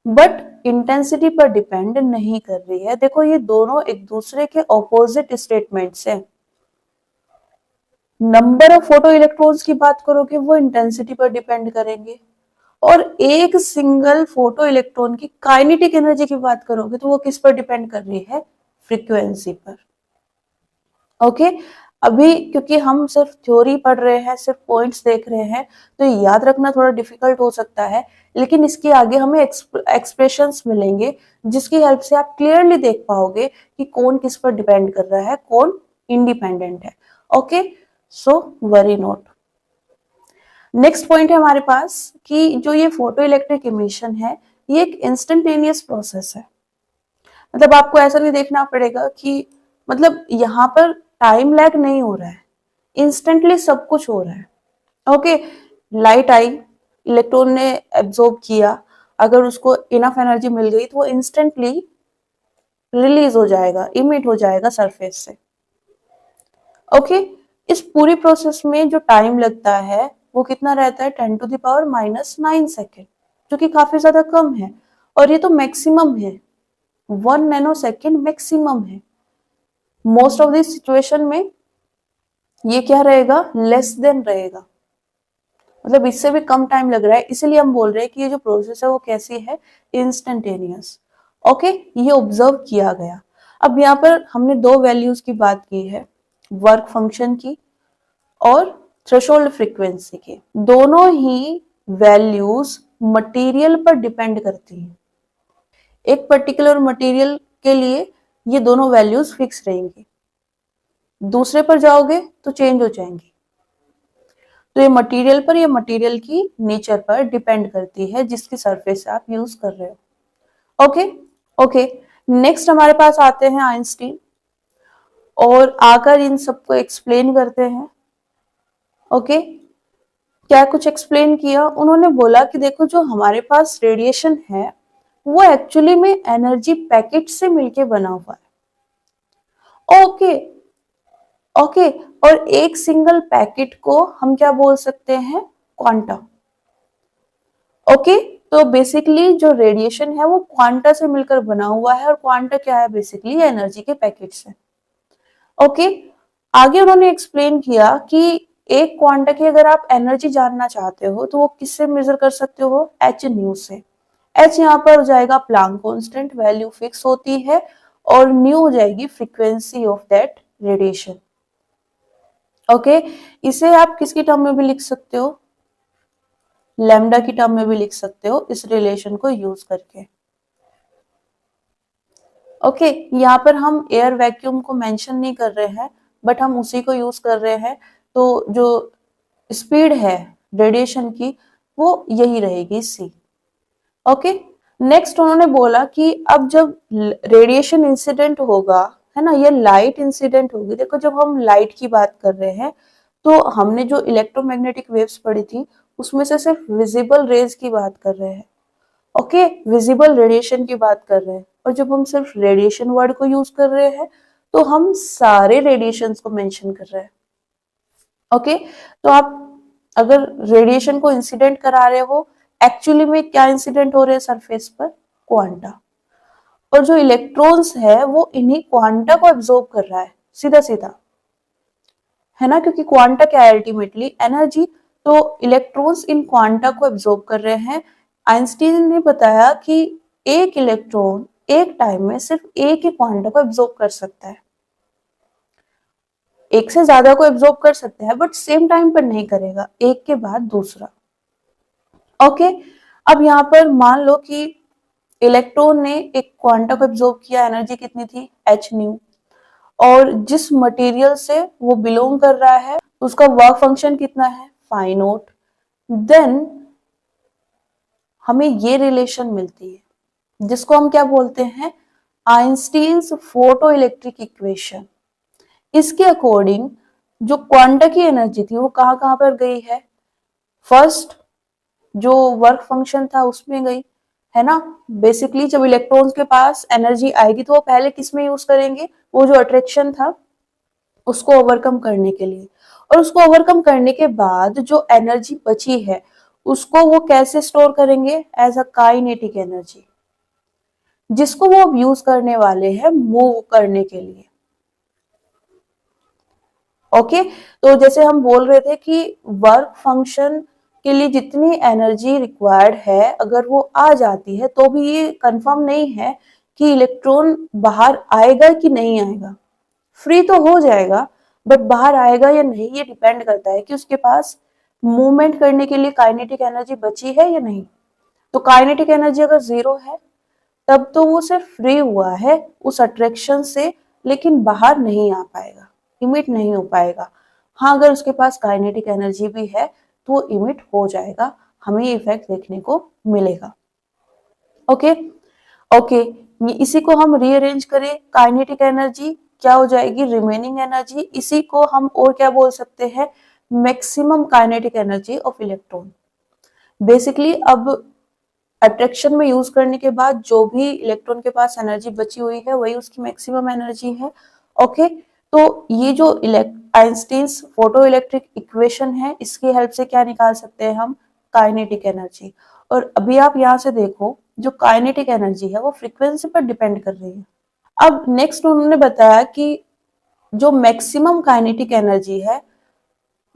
बट इंटेंसिटी पर डिपेंड नहीं कर रही है। देखो ये दोनों एक दूसरे के ऑपोजिट स्टेटमेंट्स हैं। नंबर ऑफ फोटो इलेक्ट्रॉन्स की बात करोगे वो इंटेंसिटी पर डिपेंड करेंगे, और एक सिंगल फोटो इलेक्ट्रॉन की काइनेटिक एनर्जी की बात करोगे तो वो किस पर डिपेंड कर रही है, फ्रीक्वेंसी पर। ओके अभी क्योंकि हम सिर्फ थ्योरी पढ़ रहे हैं, सिर्फ पॉइंट्स देख रहे हैं, तो याद रखना थोड़ा डिफिकल्ट हो सकता है, लेकिन इसके आगे हमें एक्सप्रेशंस मिलेंगे जिसकी हेल्प से आप क्लियरली देख पाओगे कि कौन किस पर डिपेंड कर रहा है, कौन इंडिपेंडेंट है। Okay so worry note. Next point है हमारे पास कि जो ये फोटो इलेक्ट्रिक इमिशन है ये एक इंस्टेंटेनियस प्रोसेस है। मतलब आपको ऐसा नहीं देखना पड़ेगा कि मतलब यहाँ पर टाइम लैग नहीं हो रहा है, इंस्टेंटली सब कुछ हो रहा है। ओके लाइट आई, इलेक्ट्रॉन ने एब्जॉर्ब किया, अगर उसको इनफ एनर्जी मिल गई तो वो इंस्टेंटली रिलीज हो जाएगा, इमिट हो जाएगा सरफेस से। ओके इस पूरी प्रोसेस में जो टाइम लगता है वो कितना रहता है, 10⁻⁻⁹ सेकेंड, जो कि काफी ज्यादा कम है, और ये तो मैक्सिमम है, 1 नैनो सेकेंड मैक्सिमम है। मोस्ट ऑफ दिस सिचुएशन में ये क्या रहेगा, लेस देन रहेगा, मतलब इससे भी कम टाइम लग रहा है, इसीलिए हम बोल रहे हैं कि ये जो प्रोसेस है वो कैसी है, इंस्टेंटेनियस। ओके ये ऑब्जर्व किया गया। अब यहाँ पर हमने दो वैल्यूज की बात की है, वर्क फंक्शन की और थ्रेशोल्ड फ्रीक्वेंसी की। दोनों ही वैल्यूज मटेरियल पर डिपेंड करती हैं। एक पर्टिकुलर मटेरियल के लिए ये दोनों वैल्यूज फिक्स रहेंगी, दूसरे पर जाओगे तो चेंज हो जाएंगी। तो ये मटेरियल पर या मटेरियल की नेचर पर डिपेंड करती है जिसकी सरफेस आप यूज कर रहे हो। ओके ओके नेक्स्ट हमारे पास आते हैं आइंस्टीन, और आकर इन सबको एक्सप्लेन करते हैं। ओके क्या कुछ एक्सप्लेन किया उन्होंने, बोला कि देखो जो हमारे पास रेडिएशन है वो एक्चुअली में एनर्जी पैकेट से मिलके बना हुआ है। ओके ओके और एक सिंगल पैकेट को हम क्या बोल सकते हैं, क्वांटा। ओके तो बेसिकली जो रेडिएशन है वो क्वांटा से मिलकर बना हुआ है, और क्वांटा क्या है, बेसिकली एनर्जी के पैकेट्स है। ओके आगे उन्होंने एक्सप्लेन किया कि एक क्वांटा की अगर आप एनर्जी जानना चाहते हो तो वो किससे मेजर कर सकते हो, एच न्यू से। एच यहाँ पर हो जाएगा प्लांक कांस्टेंट, वैल्यू फिक्स होती है, और न्यू हो जाएगी frequency of that radiation. Okay इसे आप किसकी टर्म में भी लिख सकते हो, लैम्डा की टर्म में भी लिख सकते हो इस रिलेशन को यूज करके। ओके यहाँ पर हम एयर वैक्यूम को मेंशन नहीं कर रहे हैं, बट हम उसी को यूज कर रहे हैं। तो जो स्पीड है रेडिएशन की वो यही रहेगी c। ओके नेक्स्ट उन्होंने बोला कि अब जब रेडिएशन इंसिडेंट होगा, है ना, ये लाइट इंसिडेंट होगी। देखो जब हम लाइट की बात कर रहे हैं तो हमने जो इलेक्ट्रोमैग्नेटिक वेव्स पढ़ी थी उसमें से सिर्फ विजिबल रेज की बात कर रहे हैं। ओके विजिबल रेडिएशन की बात कर रहे हैं, और जब हम सिर्फ रेडिएशन वर्ड को यूज कर रहे हैं तो हम सारे रेडिएशंस को मेंशन कर रहे हैं। ओके तो आप अगर रेडिएशन को इंसिडेंट करा रहे हो, एक्चुअली में क्या इंसिडेंट हो रहे हैं सरफेस पर, क्वांटा, और जो इलेक्ट्रॉन्स है वो इन्हीं क्वांटा को एब्जॉर्ब कर रहा है सीधा सीधा, है ना, क्योंकि क्वांटा क्या है, अल्टीमेटली एनर्जी। तो इलेक्ट्रॉन्स इन क्वांटा को एब्जॉर्ब कर रहे हैं। आइंस्टीन ने बताया कि एक इलेक्ट्रॉन एक टाइम में सिर्फ एक ही क्वांटा को एब्जॉर्ब कर सकता है, एक से ज्यादा को एब्जॉर्ब कर सकता है बट सेम टाइम पर नहीं करेगा, एक के बाद दूसरा। ओके अब यहाँ पर मान लो कि इलेक्ट्रॉन ने एक क्वांटा को एब्जॉर्ब किया, एनर्जी कितनी थी, एच न्यू, और जिस मटेरियल से वो बिलोंग कर रहा है उसका वर्क फंक्शन कितना है, फाई नॉट। देन हमें ये रिलेशन मिलती है जिसको हम क्या बोलते हैं, आइंस्टीन्स फोटो इलेक्ट्रिक इक्वेशन। इसके अकॉर्डिंग जो क्वांटा की एनर्जी थी वो कहाँ कहाँ पर गई है, फर्स्ट जो वर्क फंक्शन था उसमें गई, है ना। बेसिकली जब इलेक्ट्रॉन्स के पास एनर्जी आएगी तो वो पहले किस में यूज करेंगे, वो जो अट्रैक्शन था उसको ओवरकम करने के लिए, और उसको ओवरकम करने के बाद जो एनर्जी बची है उसको वो कैसे स्टोर करेंगे, एज अ काइनेटिक एनर्जी, जिसको वो अब यूज करने वाले हैं मूव करने के लिए। ओके, तो जैसे हम बोल रहे थे कि वर्क फंक्शन के लिए जितनी एनर्जी रिक्वायर्ड है अगर वो आ जाती है तो भी ये कंफर्म नहीं है कि इलेक्ट्रॉन बाहर आएगा कि नहीं आएगा। फ्री तो हो जाएगा बट बाहर आएगा या नहीं ये डिपेंड करता है कि उसके पास मूवमेंट करने के लिए काइनेटिक एनर्जी बची है या नहीं। तो काइनेटिक एनर्जी अगर जीरो है तब तो वो सिर्फ फ्री हुआ है उस अट्रैक्शन से, लेकिन बाहर नहीं आ पाएगा, इमिट नहीं हो पाएगा। हाँ, अगर उसके पास काइनेटिक एनर्जी भी है तो वो इमिट हो जाएगा, हमें ये इफेक्ट देखने को मिलेगा। ओके ओके, इसी को हम रीअरेंज करें, काइनेटिक एनर्जी क्या हो जाएगी, रिमेनिंग एनर्जी। इसी को हम और क्या बोल सकते हैं, maximum kinetic energy of electron. Basically अब अट्रैक्शन में यूज करने के बाद जो भी इलेक्ट्रॉन के पास एनर्जी बची हुई है वही उसकी मैक्सिमम एनर्जी है। ओके, तो ये जो आइंस्टीन्स फोटो इलेक्ट्रिक इक्वेशन है इसकी हेल्प से क्या निकाल सकते हैं हम, काइनेटिक एनर्जी। और अभी आप यहाँ से देखो जो काइनेटिक एनर्जी है वो फ्रीक्वेंसी पर डिपेंड कर रही है। अब नेक्स्ट उन्होंने बताया कि जो मैक्सिमम काइनेटिक एनर्जी है,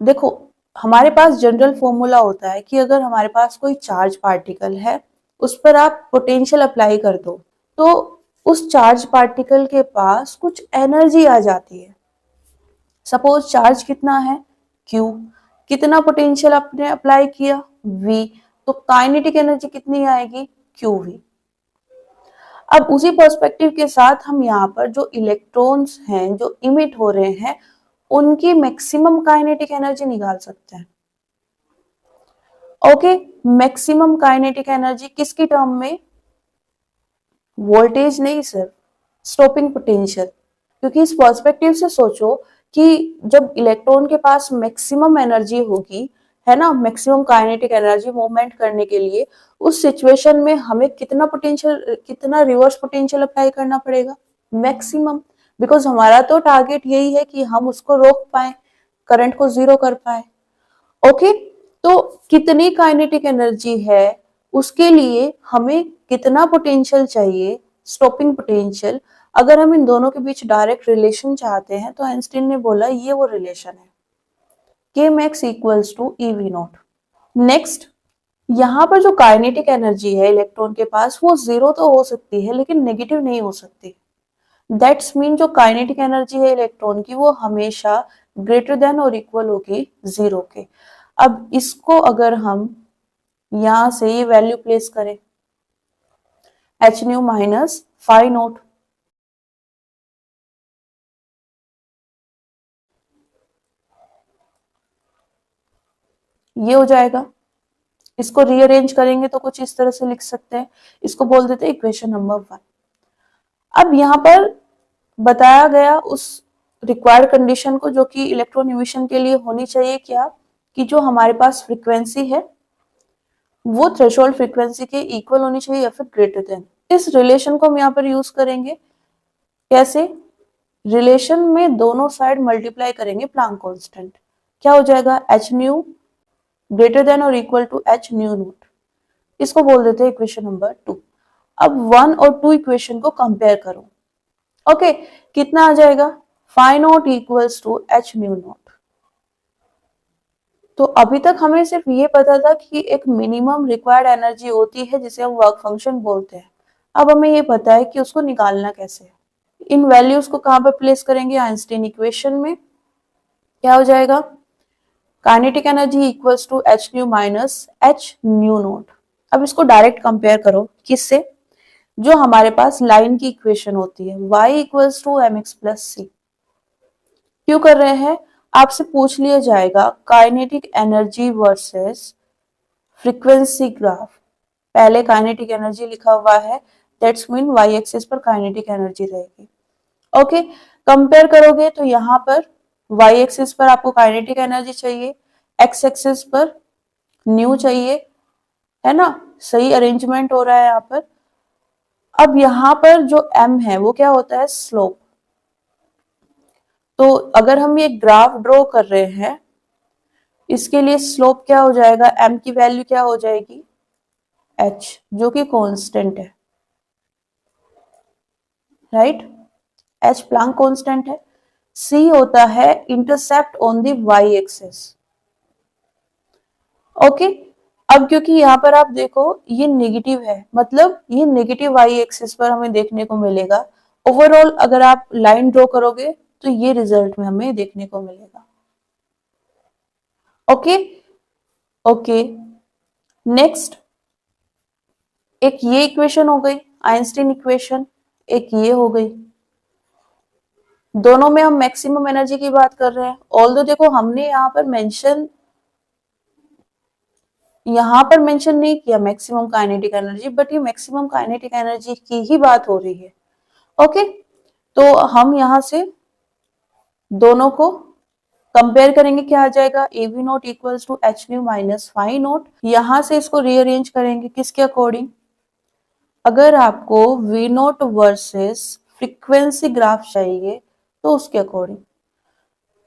देखो हमारे पास जनरल फॉर्मूला होता है कि अगर हमारे पास कोई चार्ज पार्टिकल है उस पर आप पोटेंशियल अप्लाई कर दो तो उस चार्ज पार्टिकल के पास कुछ एनर्जी आ जाती है। सपोज चार्ज कितना है, Q, कितना पोटेंशियल आपने अप्लाई किया, V, तो काइनेटिक एनर्जी कितनी आएगी, QV। अब उसी पर्सपेक्टिव के साथ हम यहाँ पर जो इलेक्ट्रॉन्स हैं जो इमिट हो रहे हैं उनकी मैक्सिमम काइनेटिक एनर्जी निकाल सकते हैं। ओके, मैक्सिमम काइनेटिक एनर्जी किसकी टर्म में, वोल्टेज नहीं सर, स्टॉपिंग पोटेंशियल। क्योंकि इस पर्सपेक्टिव से सोचो कि जब इलेक्ट्रॉन के पास मैक्सिमम एनर्जी होगी, है ना, मैक्सिमम काइनेटिक एनर्जी मूवमेंट करने के लिए, उस सिचुएशन में हमें कितना पोटेंशियल, कितना रिवर्स पोटेंशियल अप्लाई करना पड़ेगा, मैक्सिमम। बिकॉज हमारा तो टारगेट यही है कि हम उसको रोक पाए, करंट को जीरो कर पाए। ओके, तो कितनी काइनेटिक एनर्जी है उसके लिए हमें कितना पोटेंशियल चाहिए, स्टॉपिंग पोटेंशियल। अगर हम इन दोनों के बीच डायरेक्ट रिलेशन चाहते हैं तो आइंस्टीन ने बोला ये वो रिलेशन है, K max equals to E V naught. Next, यहाँ पर जो काइनेटिक एनर्जी है इलेक्ट्रॉन के पास वो जीरो तो हो सकती है लेकिन नेगेटिव नहीं हो सकती। दैट्स मीन जो काइनेटिक एनर्जी है इलेक्ट्रॉन की वो हमेशा ग्रेटर देन और इक्वल होगी जीरो के। अब इसको अगर हम यहां से ये वैल्यू प्लेस करें, H nu minus five naught, ये हो जाएगा। इसको रीअरेंज करेंगे तो कुछ इस तरह से लिख सकते हैं, इसको बोल देते हैं इक्वेशन नंबर 1। अब यहाँ पर बताया गया उस रिक्वायर्ड कंडीशन को जो कि इलेक्ट्रॉन इमिशन के लिए होनी चाहिए, क्या कि जो हमारे पास फ्रीक्वेंसी है वो थ्रेशोल्ड फ्रीक्वेंसी के इक्वल होनी चाहिए या फिर ग्रेटर देन। इस रिलेशन को हम यहाँ पर यूज करेंगे, कैसे, रिलेशन में दोनों साइड मल्टीप्लाई करेंगे प्लांक कांस्टेंट, क्या हो जाएगा, एच न्यू ग्रेटर देन और equal to H nu naught. इसको बोल देते हैं इक्वेशन नंबर 2। अब 1 और 2 इक्वेशन को कंपेयर करो। ओके, कितना आ जाएगा, phi naught equals to H nu naught. तो अभी तक हमें सिर्फ ये पता था कि एक मिनिमम रिक्वायर्ड एनर्जी होती है जिसे हम वर्क फंक्शन बोलते हैं। अब हमें ये पता है कि उसको निकालना कैसे है। इन वैल्यूज को कहां पर प्लेस करेंगे, आइंस्टीन इक्वेशन में, क्या हो जाएगा, kinetic energy equals to H nu minus H nu naught. अब इसको डायरेक्ट कंपेयर करो किससे, जो हमारे पास लाइन की इक्वेशन होती है, y equals to m x plus c. क्यों कर रहे हैं, आपसे पूछ लिया जाएगा kinetic energy versus frequency graph. पहले काइनेटिक एनर्जी लिखा हुआ है, दैट्स मीन y एक्सिस पर काइनेटिक एनर्जी रहेगी। ओके, कंपेयर करोगे तो यहाँ पर वाई एक्सिस पर आपको काइनेटिक एनर्जी चाहिए, एक्स एक्सिस पर न्यू चाहिए, है ना। सही अरेंजमेंट हो रहा है यहाँ पर। अब यहाँ पर जो m है वो क्या होता है, स्लोप। तो अगर हम ये ग्राफ ड्रॉ कर रहे हैं, इसके लिए स्लोप क्या हो जाएगा, m की वैल्यू क्या हो जाएगी, h, जो कि कांस्टेंट है, राइट। h प्लैंक कांस्टेंट है। c होता है intercept on the y axis. Okay, अब क्योंकि यहाँ पर आप देखो ये नेगेटिव है, मतलब ये नेगेटिव वाई एक्सिस पर हमें देखने को मिलेगा। ओवरऑल अगर आप लाइन ड्रॉ करोगे तो ये रिजल्ट में हमें देखने को मिलेगा। ओके ओके, नेक्स्ट एक ये इक्वेशन हो गई आइंस्टीन इक्वेशन, एक ये हो गई। दोनों में हम मैक्सिमम एनर्जी की बात कर रहे हैं। ऑल्दो देखो हमने यहाँ पर मेंशन नहीं किया मैक्सिमम काइनेटिक एनर्जी, बट ये मैक्सिमम काइनेटिक एनर्जी की ही बात हो रही है। ओके, तो हम यहाँ से दोनों को कंपेयर करेंगे, क्या आ जाएगा, E V naught equals to H nu minus phi naught. यहां से इसको रीअरेंज करेंगे किसके अकॉर्डिंग, अगर आपको V naught versus frequency graph चाहिए तो उसके according.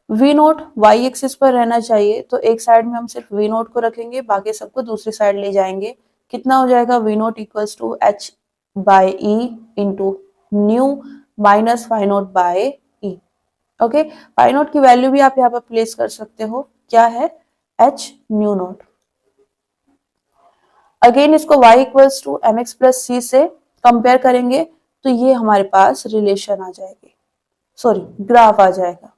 V naught Y axis पर रहना चाहिए, तो एक साइड में हम सिर्फ वी नोट को रखेंगे, बाकी सबको दूसरी साइड ले जाएंगे। कितना हो जाएगा, V naught equals to H by E into nu minus phi naught by E. Okay, phi naught की वैल्यू भी आप यहाँ पर प्लेस कर सकते हो, क्या है, एच न्यू नोट। अगेन इसको y equals to m x plus c से कंपेयर करेंगे, तो ये हमारे पास रिलेशन आ जाएगी, सॉरी ग्राफ आ जाएगा।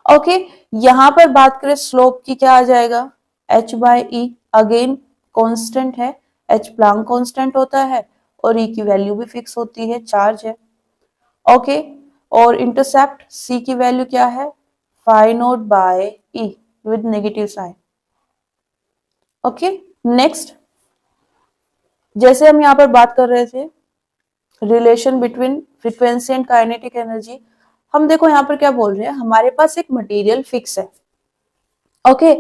ओके, यहां पर बात करें स्लोप की, क्या आ जाएगा, h by E, again constant है, h प्लैंक कांस्टेंट होता है और e की वैल्यू भी फिक्स होती है, चार्ज है। ओके, और इंटरसेप्ट c की वैल्यू क्या है, phi naught by e with negative sign. Okay, next जैसे हम यहाँ पर बात कर रहे थे relation between frequency and kinetic energy, हम देखो यहाँ पर क्या बोल रहे हैं, हमारे पास एक मटेरियल फिक्स है। ओके,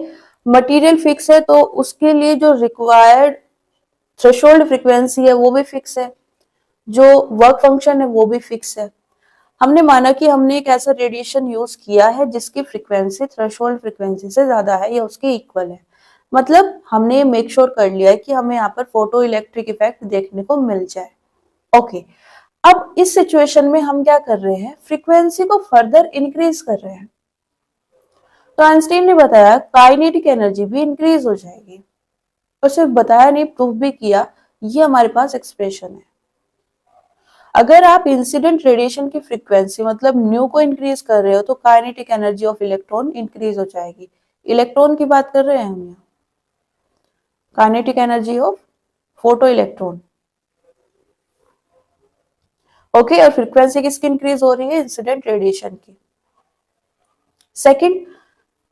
मटेरियल फिक्स है तो उसके लिए जो रिक्वायर्ड थ्रेशोल्ड फ्रीक्वेंसी है वो भी फिक्स है, जो वर्क फंक्शन है वो भी फिक्स है। हमने माना कि हमने एक ऐसा रेडिएशन यूज किया है जिसकी फ्रीक्वेंसी थ्रेशोल्ड फ्रीक्वेंसी से ज्यादा है या उसके इक्वल है, मतलब हमने मेक श्योर कर लिया है कि हमें यहाँ पर फोटो इलेक्ट्रिक इफेक्ट देखने को मिल जाए। ओके, अब इस सिचुएशन में हम क्या कर रहे हैं, फ्रीक्वेंसी को फर्दर इंक्रीज कर रहे हैं। तो आइंस्टीन ने बताया काइनेटिक एनर्जी भी इंक्रीज हो जाएगी, और सिर्फ बताया नहीं, प्रूफ भी किया। ये हमारे पास एक्सप्रेशन है। अगर आप इंसिडेंट रेडिएशन की फ्रीक्वेंसी मतलब न्यू को इंक्रीज कर रहे हो तो kinetic energy of electron increase हो जाएगी। इलेक्ट्रॉन की बात कर रहे हैं हम यहाँ, kinetic energy of photo electron. Okay, और फ्रीक्वेंसी किसकी इंक्रीज हो रही है, इंसिडेंट रेडिएशन की। सेकंड,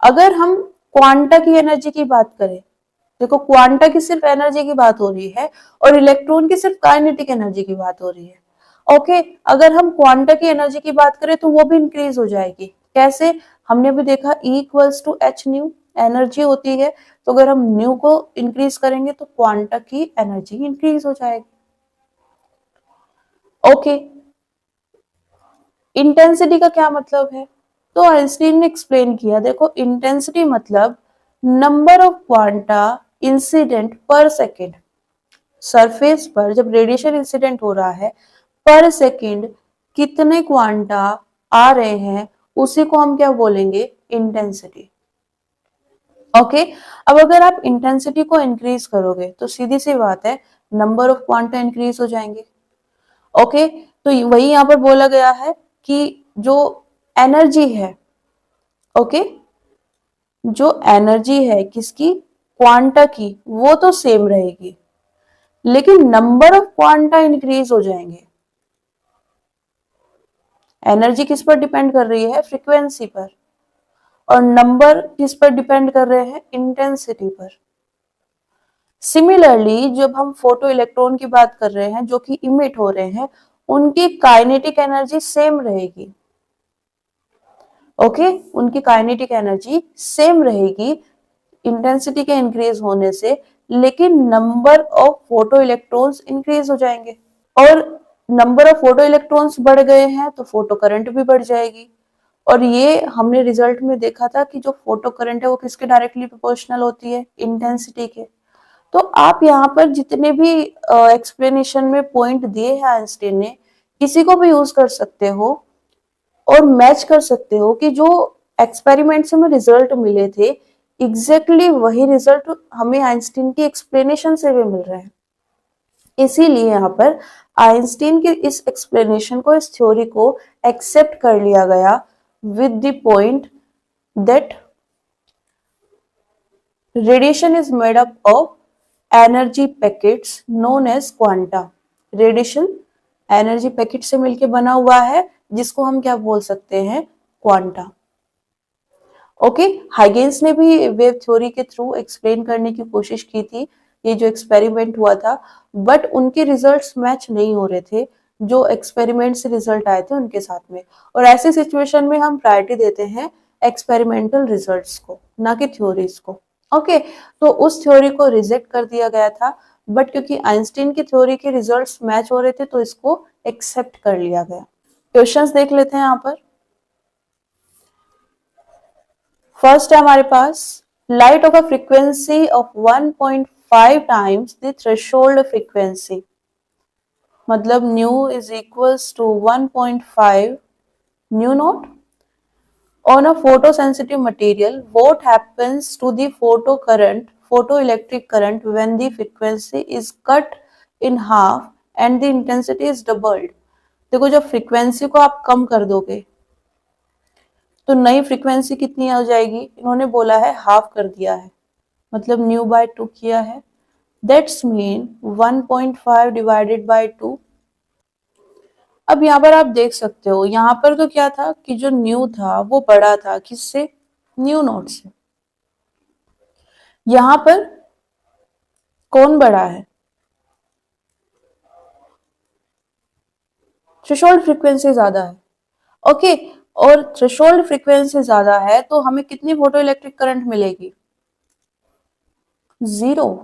अगर हम क्वांटा की एनर्जी की बात करें, देखो क्वांटा की सिर्फ एनर्जी की बात हो रही है और इलेक्ट्रॉन की सिर्फ काइनेटिक एनर्जी की बात हो रही है। ओके, अगर हम क्वांटा की एनर्जी की बात करें तो वो भी इंक्रीज हो जाएगी। कैसे, हमने भी देखा E equals to H nu energy होती है, तो अगर हम न्यू को इंक्रीज करेंगे तो क्वांटा की एनर्जी इंक्रीज हो जाएगी। ओके, इंटेंसिटी का क्या मतलब है, तो आइंस्टीन ने एक्सप्लेन किया, देखो इंटेंसिटी मतलब नंबर ऑफ क्वांटा इंसिडेंट पर सेकेंड। सरफेस पर जब रेडिएशन इंसिडेंट हो रहा है पर सेकेंड कितने क्वांटा आ रहे हैं, उसी को हम क्या बोलेंगे, इंटेंसिटी। ओके, अब अगर आप इंटेंसिटी को इंक्रीज करोगे तो सीधी सी बात है नंबर ऑफ क्वांटा इंक्रीज हो जाएंगे। ओके, तो वही यहां पर बोला गया है कि जो एनर्जी है, ओके, जो एनर्जी है किसकी, क्वांटा की, वो तो सेम रहेगी, लेकिन नंबर ऑफ क्वांटा इंक्रीज हो जाएंगे। एनर्जी किस पर डिपेंड कर रही है, फ्रीक्वेंसी पर, और नंबर किस पर डिपेंड कर रहे हैं, इंटेंसिटी पर। सिमिलरली जब हम फोटो इलेक्ट्रॉन की बात कर रहे हैं जो कि इमिट हो रहे हैं, उनकी काइनेटिक एनर्जी सेम रहेगी, ओके, उनकी काइनेटिक एनर्जी सेम रहेगी इंटेंसिटी के इंक्रीज होने से, लेकिन number of photo electrons increase हो जाएंगे, और नंबर ऑफ फोटो इलेक्ट्रॉन्स बढ़ गए हैं तो फोटो करंट भी बढ़ जाएगी। और ये हमने रिजल्ट में देखा था कि जो फोटो करंट है वो किसके डायरेक्टली प्रोपोर्शनल होती है, इंटेंसिटी के। तो आप यहाँ पर जितने भी एक्सप्लेनेशन में पॉइंट दिए हैं आइंस्टीन ने, किसी को भी यूज कर सकते हो और मैच कर सकते हो कि जो एक्सपेरिमेंट से हमें रिजल्ट मिले थे, एग्जैक्टली वही रिजल्ट हमें आइंस्टीन की एक्सप्लेनेशन से भी मिल रहे हैं। इसीलिए यहाँ पर आइंस्टीन के इस एक्सप्लेनेशन को, इस थ्योरी को एक्सेप्ट कर लिया गया with the point that radiation is made up of energy packets known as quanta. Radiation energy packet से मिलकर बना हुआ है, जिसको हम क्या बोल सकते हैं, क्वांटा। ओके, हाइगेंस ने भी वेव थ्योरी के थ्रू एक्सप्लेन करने की कोशिश की थी ये जो एक्सपेरिमेंट हुआ था, बट उनके रिजल्ट्स मैच नहीं हो रहे थे जो एक्सपेरिमेंट से रिजल्ट आए थे उनके साथ में। और ऐसी सिचुएशन में हम प्रायोरिटी देते हैं एक्सपेरिमेंटल रिजल्ट्स को, ना कि थ्योरीज को। ओके, तो उस थ्योरी को रिजेक्ट कर दिया गया था, बट क्योंकि आइंस्टीन की थ्योरी के रिजल्ट्स मैच हो रहे थे तो इसको एक्सेप्ट कर लिया गया। क्वेश्चंस देख लेते हैं यहाँ पर। फर्स्ट है हमारे पास, light of a frequency of 1.5 times the threshold frequency, मतलब nu is equals to 1.5 nu naught on a photosensitive material. What happens to the photoelectric current when the frequency is cut in half and the intensity is doubled? देखो, जब frequency को आप कम कर दोगे तो नई frequency कितनी आ जाएगी, इन्होंने बोला है हाफ कर दिया है, मतलब न्यू बाय 2 किया है, दैट्स मीन 1.5 डिवाइडेड बाय 2। अब यहाँ पर आप देख सकते हो, यहाँ पर तो क्या था कि जो न्यू था वो बड़ा था किससे, न्यू नॉट से। यहाँ पर कौन बड़ा है, थ्रेशोल्ड फ्रीक्वेंसी ज्यादा है। ओके, और थ्रेशोल्ड फ्रीक्वेंसी ज्यादा है तो हमें कितनी फोटो इलेक्ट्रिक करंट मिलेगी, 0।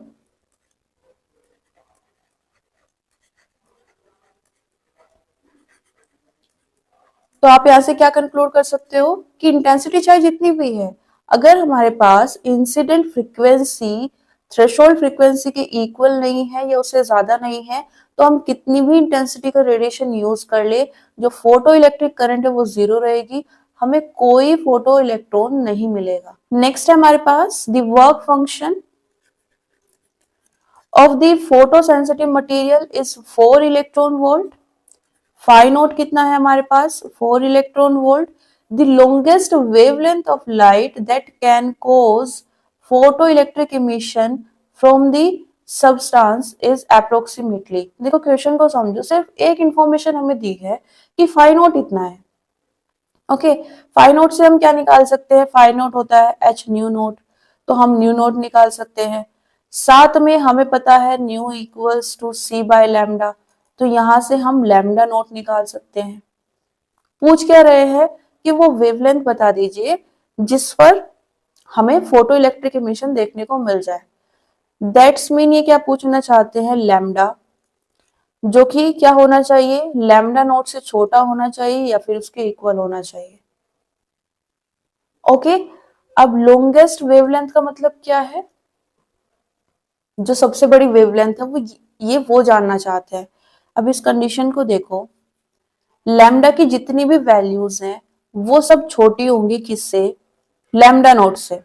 तो आप यहां से क्या कंक्लूड कर सकते हो कि इंटेंसिटी चाहे जितनी भी है, अगर हमारे पास इंसिडेंट फ्रीक्वेंसी थ्रेशोल्ड फ्रीक्वेंसी के इक्वल नहीं है या उससे ज्यादा नहीं है, तो हम कितनी भी इंटेंसिटी का रेडिएशन यूज कर ले, जो फोटो इलेक्ट्रिक करंट है वो 0 रहेगी, हमें कोई फोटो इलेक्ट्रॉन नहीं मिलेगा। नेक्स्ट है हमारे पास the work function of the photo sensitive material is 4 electron volt. Phi naught कितना है हमारे पास, 4 electron volt. The longest wavelength of light that can cause photo electric emission from the substance is approximately. देखो, question को समझो, सिर्फ एक information हमें दी है कि फाई नोट इतना है। ओके, फाई नोट से हम क्या निकाल सकते हैं, फाई नोट होता है एच न्यू नोट, तो हम न्यू नोट निकाल सकते हैं। साथ में हमें पता है nu equals to C by lambda, तो यहां से हम लैम्डा नोट निकाल सकते हैं। पूछ क्या रहे हैं कि वो वेवलेंथ बता दीजिए जिस पर हमें फोटो इलेक्ट्रिक इमिशन देखने को मिल जाए। दैट्स मीन ये क्या पूछना चाहते हैं, लैम्डा, जो कि क्या होना चाहिए, लैम्डा नोट से छोटा होना चाहिए या फिर उसके इक्वल होना चाहिए। ओके, अब लॉन्गेस्ट वेवलेंथ का मतलब क्या है, जो सबसे बड़ी वेवलेंथ है वो जानना चाहते हैं। अब इस कंडीशन को देखो, लैम्डा की जितनी भी वैल्यूज हैं वो सब छोटी होंगी किससे, लैम्डा नोट से।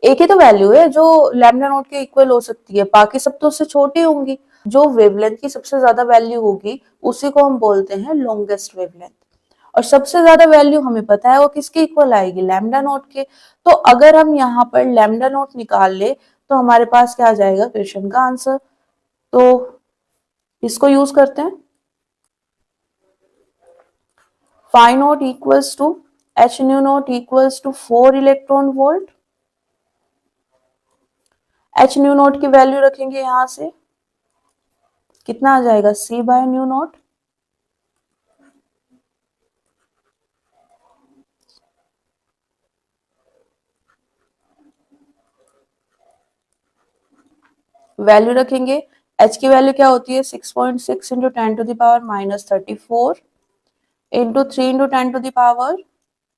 एक ही तो वैल्यू है जो लैम्डा नोट के इक्वल हो सकती है, बाकी सब तो उससे छोटी होंगी। जो वेवलेंथ की सबसे ज्यादा वैल्यू होगी उसी को हम बोलते हैं लॉन्गेस्ट वेवलेंथ। और सबसे ज्यादा वैल्यू हमें पता है वो किसके इक्वल आएगी, लैम्डा नोट के। तो अगर हम यहाँ पर लैम्डा नोट निकाल ले तो हमारे पास क्या आ जाएगा, क्वेश्चन का आंसर। तो इसको यूज करते हैं, phi naught equals to H nu naught equals to 4 electron volt. H nu naught की वैल्यू रखेंगे यहां से, कितना आ जाएगा, C by nu naught. Value रखेंगे। h की वैल्यू क्या होती है 6.6 into 10 to the power -34 into 3 into 10 to the power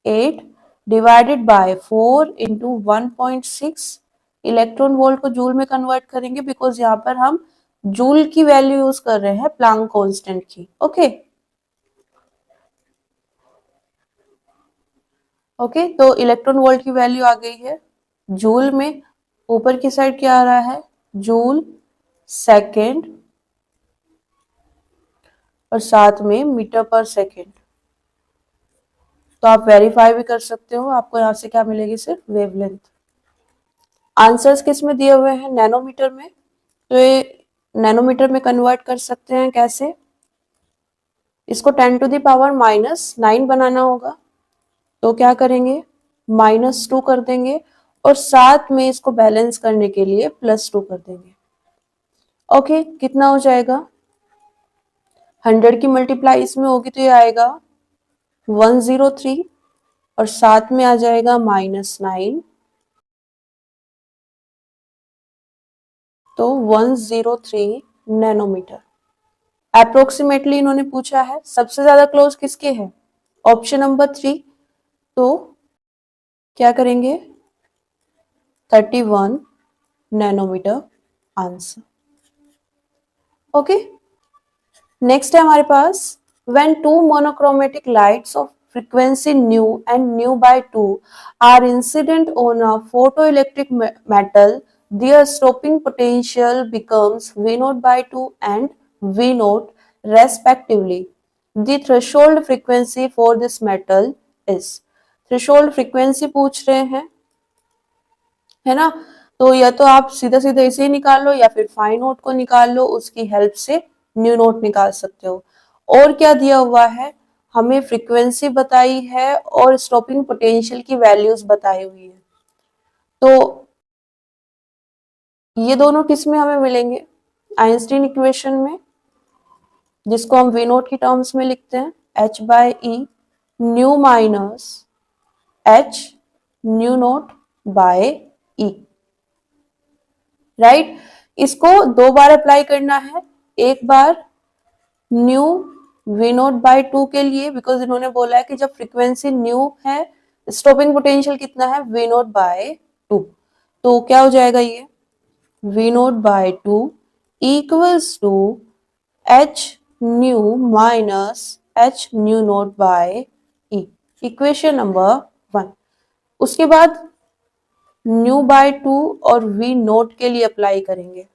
8 divided by 4 into 1.6। Electron volt को जूल में कन्वर्ट करेंगे बिकॉज यहाँ पर हम जूल की वैल्यू यूज कर रहे हैं प्लांक कांस्टेंट की। ओके तो इलेक्ट्रॉन वोल्ट की वैल्यू आ गई है जूल में। ऊपर की साइड क्या आ रहा है जूल सेकेंड और साथ में मीटर पर सेकेंड। तो आप वेरीफाई भी कर सकते हो। आपको यहाँ से क्या मिलेगी सिर्फ वेवलेंथ। आंसर्स किस में दिए हुए हैं नैनोमीटर में। तो ये नैनोमीटर में कन्वर्ट कर सकते हैं कैसे। इसको 10 टू द पावर -9 बनाना होगा तो क्या करेंगे -2 कर देंगे और साथ में इसको बैलेंस करने के लिए +2 कर देंगे। ओके कितना हो जाएगा 100 की मल्टीप्लाई इसमें होगी तो ये आएगा 103 और साथ में आ जाएगा -9 तो 103 नैनोमीटर। अप्रोक्सीमेटली इन्होंने पूछा है सबसे ज्यादा क्लोज किसके है ऑप्शन नंबर 3। तो क्या करेंगे 31 नैनोमीटर आंसर। ओके नेक्स्ट है हमारे पास when two monochromatic lights of frequency nu and nu by 2 are incident on a photoelectric metal, their stopping potential becomes V0 by 2 and V0 respectively. The threshold frequency for this metal is threshold frequency पूछ रहे हैं है ना। तो या तो आप सीधा सीधा इसे ही निकाल लो या फिर फाई नोट को निकाल लो उसकी हेल्प से न्यू नोट निकाल सकते हो। और क्या दिया हुआ है हमें फ्रीक्वेंसी बताई है और स्टॉपिंग पोटेंशियल की वैल्यूज बताई हुई है। तो ये दोनों किस में हमें मिलेंगे आइंस्टीन इक्वेशन में जिसको हम वी नोट की टर्म्स में लिखते हैं h by e nu minus h nu naught by e right. इसको 2 बार अप्लाई करना है एक बार न्यू वी नोट बाय 2 के लिए बिकॉज इन्होंने बोला है कि जब फ्रीक्वेंसी न्यू है स्टॉपिंग पोटेंशियल कितना है वी नोट बाय 2। तो क्या हो जाएगा ये V naught by 2 equals to H nu minus H nu naught by E equation number 1। उसके बाद न्यू बाय 2 और वी नोट के लिए अप्लाई करेंगे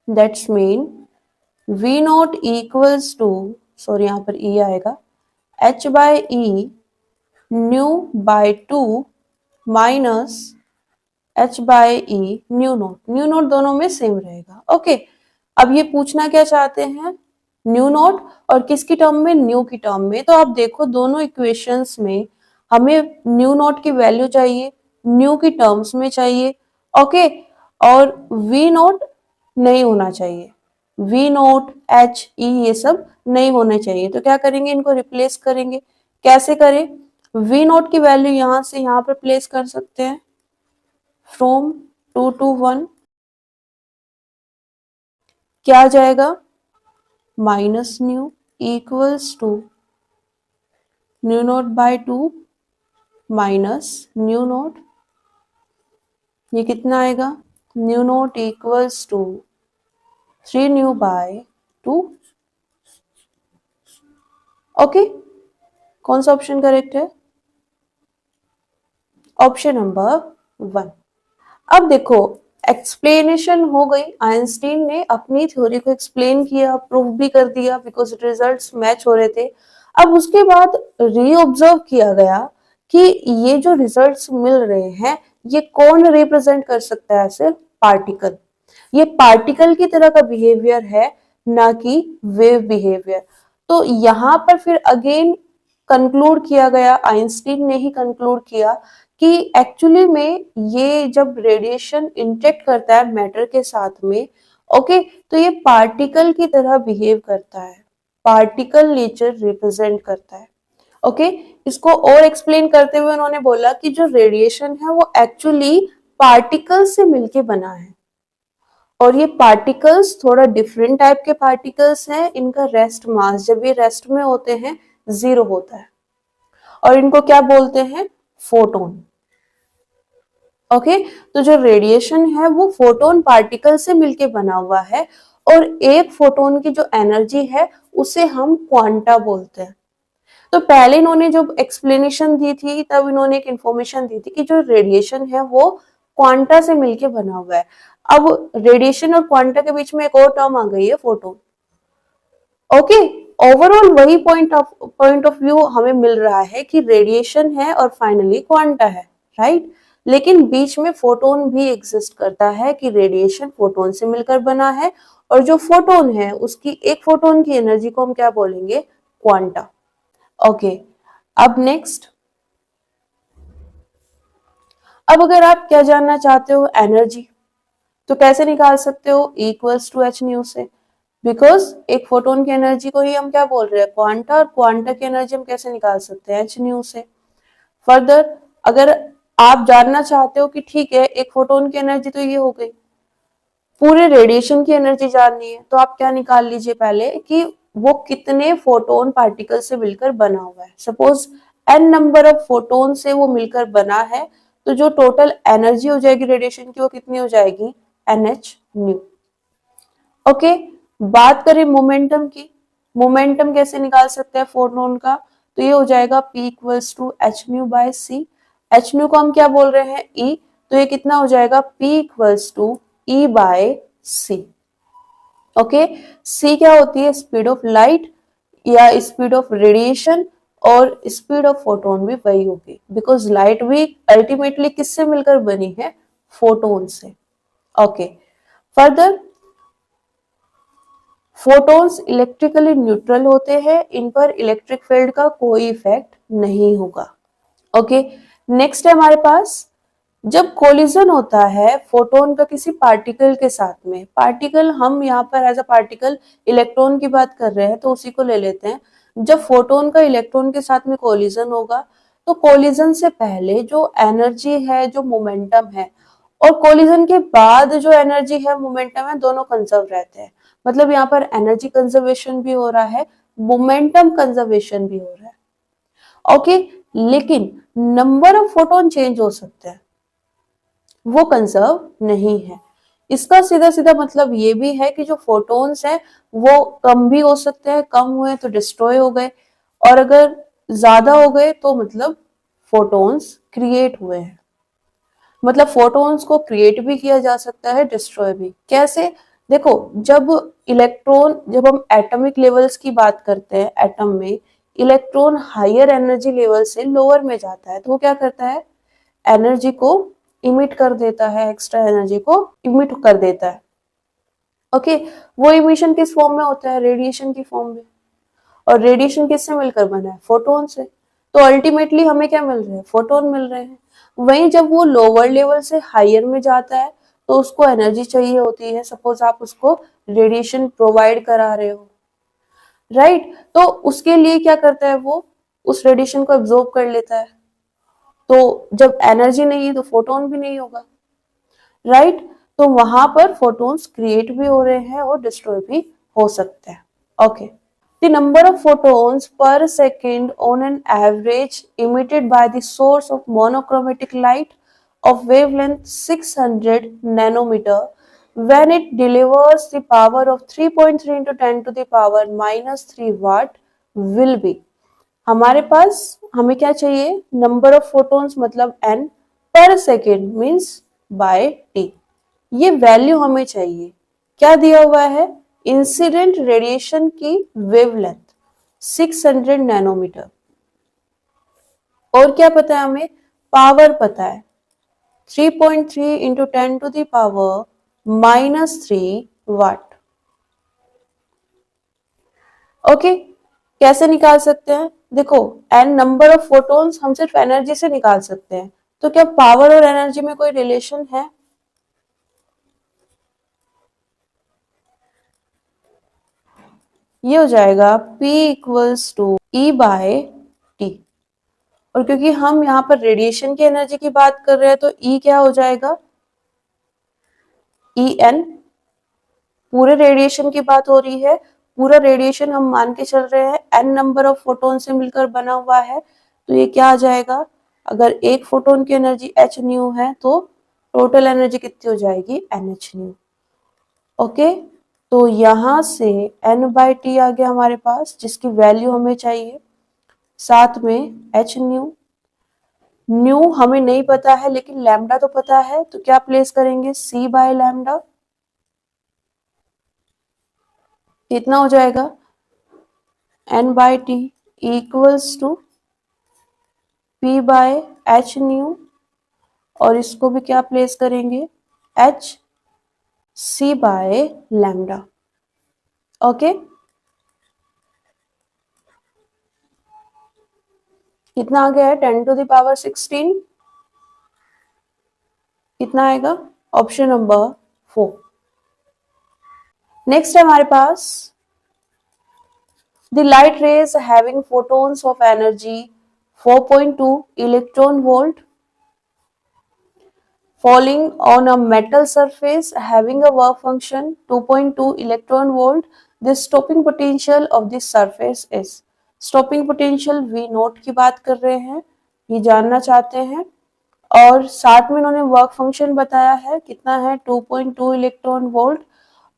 that's mean V naught equals to sorry यहाँ पर ई आएगा h by e nu by 2 minus h by e nu naught दोनों में सेम रहेगा। ओके अब ये पूछना क्या चाहते हैं न्यू नोट और किसकी टर्म में न्यू की टर्म में। तो आप देखो दोनों इक्वेशंस में हमें न्यू नोट की वैल्यू चाहिए न्यू की टर्म्स में चाहिए। ओके और वी नोट नहीं होना चाहिए वी नोट एच ई ये सब नहीं होने चाहिए। तो क्या करेंगे इनको रिप्लेस करेंगे कैसे करें वी नोट की वैल्यू यहां से यहां पर प्लेस कर सकते हैं फ्रॉम 2 to 1 क्या आ जाएगा minus nu equals to nu naught by 2 minus nu naught ये कितना आएगा nu naught equals to 3 nu by 2। Okay कौन सा ऑप्शन करेक्ट है ऑप्शन नंबर 1। अब देखो एक्सप्लेनेशन हो गई आइंस्टीन ने अपनी थ्योरी को एक्सप्लेन किया प्रूफ भी कर दिया बिकॉज रिजल्ट्स मैच हो रहे थे। अब उसके बाद रीऑब्जर्व किया गया कि ये जो रिजल्ट्स मिल रहे हैं ये कौन रिप्रेजेंट कर सकता है सिर्फ पार्टिकल। ये पार्टिकल की तरह का बिहेवियर है ना कि वेव बिहेवियर। तो यहाँ पर फिर अगेन कंक्लूड किया गया आइंस्टीन ने ही कंक्लूड किया कि एक्चुअली में ये जब रेडिएशन इंटरेक्ट करता है मैटर के साथ में ओके तो ये पार्टिकल की तरह बिहेव करता है पार्टिकल नेचर रिप्रेजेंट करता है। ओके इसको और एक्सप्लेन करते हुए उन्होंने बोला कि जो रेडिएशन है वो एक्चुअली पार्टिकल्स से मिलके बना है और ये पार्टिकल्स थोड़ा डिफरेंट टाइप के पार्टिकल्स हैं। इनका रेस्ट मास जब ये रेस्ट में होते हैं 0 होता है और इनको क्या बोलते हैं? फोटोन। ओके, तो जो रेडिएशन है वो फोटोन पार्टिकल से मिलके बना हुआ है और एक फोटोन की जो एनर्जी है उसे हम क्वांटा बोलते हैं। तो पहले इन्होंने जो एक्सप्लेनेशन दी थी तब इन्होंने एक इंफॉर्मेशन दी थी कि जो रेडिएशन है वो क्वांटा से मिलके बना हुआ है। अब रेडिएशन और क्वांटा के बीच में एक और टर्म आ गई है, फोटोन। ओके, ओवरऑल वही पॉइंट ऑफ व्यू हमें मिल रहा है कि रेडिएशन है और फाइनली क्वांटा है, राइट। लेकिन बीच में फोटोन भी एग्जिस्ट करता है कि रेडिएशन फोटोन से मिलकर बना है और जो फोटोन है उसकी एक फोटोन की एनर्जी को हम क्या बोलेंगे? क्वांटा। ओके, अब नेक्स्ट, अब अगर आप क्या जानना चाहते हो? एनर्जी। तो कैसे निकाल सकते हो? E equals to H nu से, बिकॉज एक फोटोन की एनर्जी को ही हम क्या बोल रहे हैं? क्वांटा, और क्वांटा की एनर्जी हम कैसे निकाल सकते हैं? एच न्यू से। फर्दर अगर आप जानना चाहते हो कि ठीक है एक फोटोन की एनर्जी तो ये हो गई, पूरे रेडिएशन की एनर्जी जाननी है, तो आप क्या निकाल लीजिए पहले कि वो कितने फोटोन पार्टिकल से मिलकर बना हुआ है। Suppose n number of photon से वो मिलकर बना है, तो जो टोटल एनर्जी हो जाएगी रेडिएशन की वो कितनी हो जाएगी? NH new. ओके, बात करें मोमेंटम की, मोमेंटम कैसे निकाल सकते हैं फोटोन का? तो ये हो जाएगा P equals to H nu by C. H nu को हम क्या बोल रहे हैं? E, तो ये कितना हो जाएगा? P equals to E by c. Okay, c क्या होती है? स्पीड ऑफ लाइट या स्पीड ऑफ रेडिएशन, और स्पीड ऑफ फोटोन भी वही होगी बिकॉज लाइट भी अल्टीमेटली किससे मिलकर बनी है? फोटोन से। Okay, further photons electrically neutral होते हैं, इन पर इलेक्ट्रिक फील्ड का कोई इफेक्ट नहीं होगा। ओके, नेक्स्ट है हमारे पास, जब कोलिजन होता है फोटोन का किसी पार्टिकल के साथ में, पार्टिकल हम यहाँ पर एज अ पार्टिकल इलेक्ट्रॉन की बात कर रहे हैं तो उसी को ले लेते हैं। जब फोटोन का इलेक्ट्रॉन के साथ में कोलिजन होगा तो कोलिजन से पहले जो एनर्जी है, जो मोमेंटम है, और कोलिजन के बाद जो एनर्जी है, मोमेंटम है, दोनों कंजर्व रहते हैं। मतलब यहाँ पर एनर्जी कंजर्वेशन भी हो रहा है, मोमेंटम कंजर्वेशन भी हो रहा है। ओके, लेकिन नंबर ऑफ फोटोन चेंज हो सकते हैं, वो कंजर्व नहीं है। इसका सीधा सीधा मतलब ये भी है कि जो फोटोन्स हैं वो कम भी हो सकते हैं, कम हुए तो डिस्ट्रॉय हो गए, और अगर ज्यादा हो गए तो मतलब फोटोन्स क्रिएट हुए हैं। मतलब फोटोन्स को क्रिएट भी किया जा सकता है, डिस्ट्रॉय भी। कैसे? देखो, जब हम एटॉमिक लेवल्स की बात करते हैं, एटम में इलेक्ट्रॉन हायर एनर्जी लेवल से लोअर में जाता है तो वो क्या करता है? एनर्जी को इमिट कर देता है, एक्स्ट्रा एनर्जी को इमिट कर देता है। ओके, वो इमिशन किस फॉर्म में होता है? रेडिएशन की फॉर्म में। और रेडिएशन किससे मिलकर बना है? फोटोन से। तो अल्टीमेटली हमें क्या मिल रहे हैं? फोटोन मिल रहे हैं। वहीं जब वो लोअर लेवल से हायर में जाता है तो उसको एनर्जी चाहिए होती है। सपोज आप उसको रेडिएशन प्रोवाइड करा रहे हो, राइट, तो उसके लिए क्या करता है? वो उस रेडिएशन को एब्जॉर्ब कर लेता है। तो जब एनर्जी नहीं है तो फोटोन भी नहीं होगा, राइट। तो वहां पर फोटोन्स क्रिएट भी हो रहे हैं और डिस्ट्रॉय भी हो सकते हैं। Okay, the number of photons per second on an average emitted by the source of monochromatic light of wavelength 600 nanometer when it delivers the power of 3.3 into 10 to the power minus 3 watt will be। हमारे पास हमें क्या चाहिए? Number of photons मतलब n पर second means by t। ये value हमें चाहिए। क्या दिया हुआ है? इंसिडेंट रेडिएशन की वेवलेंथ 600 नैनोमीटर, और क्या पता है हमें? पावर पता है 3.3 into 10 to the power minus 3 watt. Okay, कैसे निकाल सकते हैं? देखो, एन नंबर ऑफ फोटोन्स हम सिर्फ एनर्जी से निकाल सकते हैं, तो क्या पावर और एनर्जी में कोई रिलेशन है? ये हो जाएगा P equals to E by टी। और क्योंकि हम यहाँ पर रेडिएशन की एनर्जी की बात कर रहे हैं तो E क्या हो जाएगा, En। पूरे रेडिएशन की बात हो रही है, पूरा रेडिएशन हम मान के चल रहे हैं n नंबर ऑफ फोटोन से मिलकर बना हुआ है, तो ये क्या आ जाएगा, अगर एक फोटोन की एनर्जी h न्यू है तो टोटल एनर्जी कितनी हो जाएगी, nh न्यू। ओके, तो यहां से n/t आ गया हमारे पास, जिसकी वैल्यू हमें चाहिए, साथ में h न्यू। न्यू हमें नहीं पता है लेकिन लैम्डा तो पता है, तो क्या प्लेस करेंगे, c/लैम्डा। कितना हो जाएगा, n/t equals to p/h new, और इसको भी क्या प्लेस करेंगे, h c/लैम्डा। ओके, कितना आ गया है, 10⁻16, कितना आएगा, ऑप्शन नंबर 4। नेक्स्ट है हमारे पास, the light rays having photons of energy 4.2 electron volt falling on a metal surface having a work function 2.2 electron volt, the stopping potential of this surface is। stopping potential V note की बात कर रहे हैं, ये जानना चाहते हैं, और साथ में इन्होंने वर्क फंक्शन बताया है, कितना है, 2.2 इलेक्ट्रॉन वोल्ट,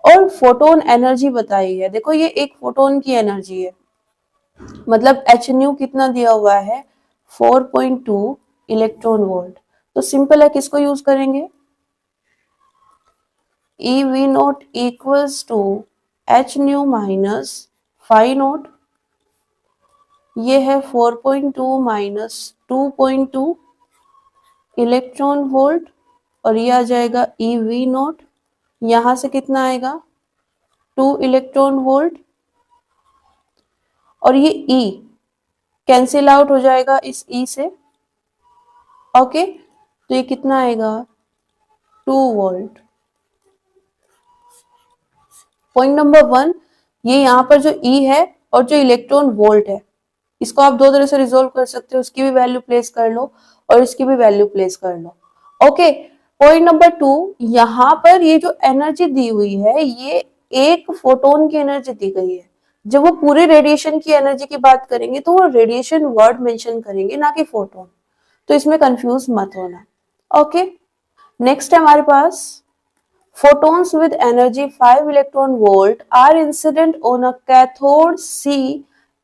और फोटोन एनर्जी बताई है। देखो ये एक फोटोन की एनर्जी है, मतलब एच न्यू कितना दिया हुआ है, 4.2 इलेक्ट्रॉन वोल्ट। तो सिंपल है, किसको यूज करेंगे, E V naught equals to H nu minus five naught, ये है 4.2 माइनस 2.2 इलेक्ट्रॉन वोल्ट, और ये आ जाएगा ई वी नोट, यहां से कितना आएगा, 2 इलेक्ट्रॉन वोल्ट, और ये ई कैंसिल आउट हो जाएगा इस ई से। ओके, तो ये कितना आएगा, 2 वोल्ट। पॉइंट नंबर 1, ये यहाँ पर जो ई है और जो इलेक्ट्रॉन वोल्ट है, इसको आप दो तरह से रिजोल्व कर सकते हो, उसकी भी वैल्यू प्लेस कर लो और इसकी भी वैल्यू प्लेस कर लो। ओके, पॉइंट नंबर 2, यहाँ पर ये जो एनर्जी दी हुई है, ये एक फोटोन की एनर्जी दी गई है। जब वो पूरे रेडिएशन की एनर्जी की बात करेंगे तो वो रेडिएशन वर्ड मेंशन करेंगे, ना कि फोटोन, तो इसमें कंफ्यूज मत होना। ओके, नेक्स्ट है हमारे पास, photons with energy 5 electron volt are incident on a cathode C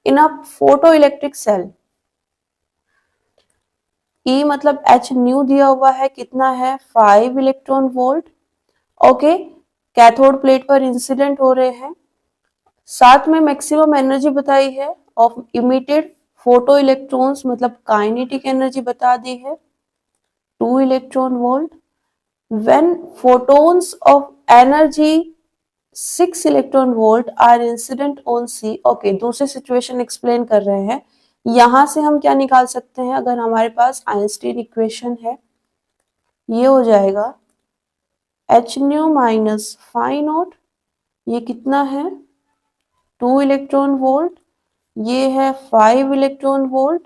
in a photoelectric cell। E मतलब H न्यू दिया हुआ है, कितना है, 5 electron volt. Okay, cathode plate पर इंसिडेंट हो रहे हैं, साथ में मैक्सिमम एनर्जी बताई है ऑफ इमिटेड फोटो इलेक्ट्रॉन्स, मतलब काइनेटिक एनर्जी बता दी है, 2 electron volt. when photons of energy 6 electron volt are incident on C. Okay, दूसरी सिचुएशन एक्सप्लेन कर रहे हैं, यहां से हम क्या निकाल सकते हैं, अगर हमारे पास आइंस्टीन इक्वेशन है, ये हो जाएगा H nu minus five not, ये कितना है, 2 इलेक्ट्रॉन वोल्ट, ये है 5 इलेक्ट्रॉन वोल्ट,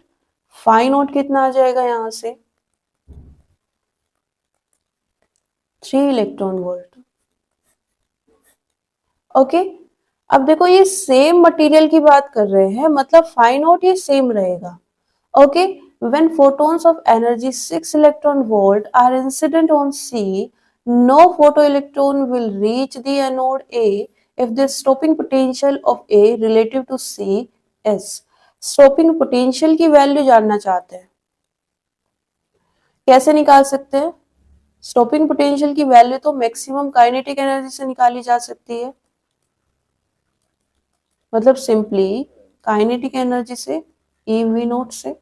फाइव नॉट कितना आ जाएगा यहां से, 3 इलेक्ट्रॉन वोल्ट। ओके, अब देखो ये सेम मटेरियल की बात कर रहे हैं, मतलब फाइव नॉट ये सेम रहेगा। Okay, when photons of energy 6 electron volt are incident on C, no photoelectron will reach the anode A if the stopping potential of A relative to C is। stopping potential की value जानना चाहते हैं, कैसे निकाल सकते हैं, stopping potential की value तो मैक्सिमम काइनेटिक एनर्जी से निकाली जा सकती है, मतलब सिंपली काइनेटिक एनर्जी से, ई वी नोट से।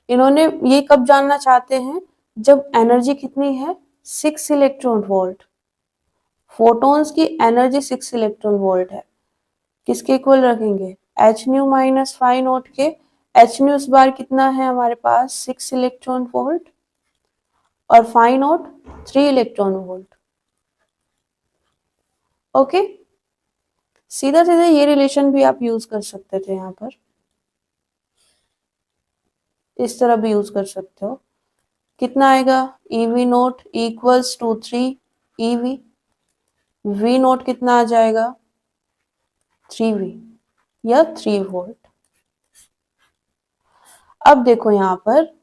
इन्होंने ये कब जानना चाहते हैं, जब एनर्जी कितनी है, 6 इलेक्ट्रॉन वोल्ट, फोटॉन्स की एनर्जी 6 इलेक्ट्रॉन वोल्ट है, किसके इक्वल रखेंगे, H nu minus five note के। एच न्यू इस बार कितना है हमारे पास, 6 इलेक्ट्रॉन वोल्ट, और five note 3 electron volt. Okay, सीधा सीधा ये रिलेशन भी आप यूज कर सकते थे यहाँ पर। इस तरह भी यूज कर सकते हो। कितना आएगा, EV naught equals to 3 EV, V naught कितना आ जाएगा 3V या 3 वोल्ट। अब देखो यहाँ पर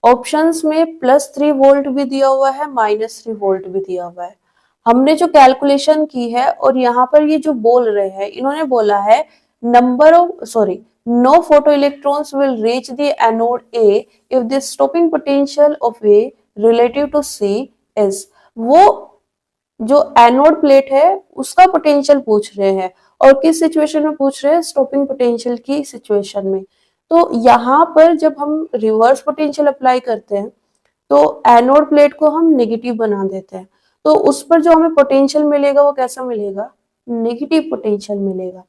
ऑप्शंस में +3 वोल्ट भी दिया हुआ है, -3 वोल्ट भी दिया हुआ है। हमने जो कैलकुलेशन की है और यहाँ पर ये जो बोल रहे हैं, इन्होंने बोला है no photoelectrons will reach the anode A if the stopping potential of A relative to C is, वो जो एनोड प्लेट है उसका पोटेंशियल पूछ रहे हैं और किस सिचुएशन में पूछ रहे हैं, स्टॉपिंग पोटेंशियल की सिचुएशन में। तो यहाँ पर जब हम रिवर्स पोटेंशियल अप्लाई करते हैं तो एनोड प्लेट को हम नेगेटिव बना देते हैं, तो उस पर जो हमें पोटेंशियल मिलेगा वो कैसा मिलेगा, नेगेटिव पोटेंशियल मिलेगा।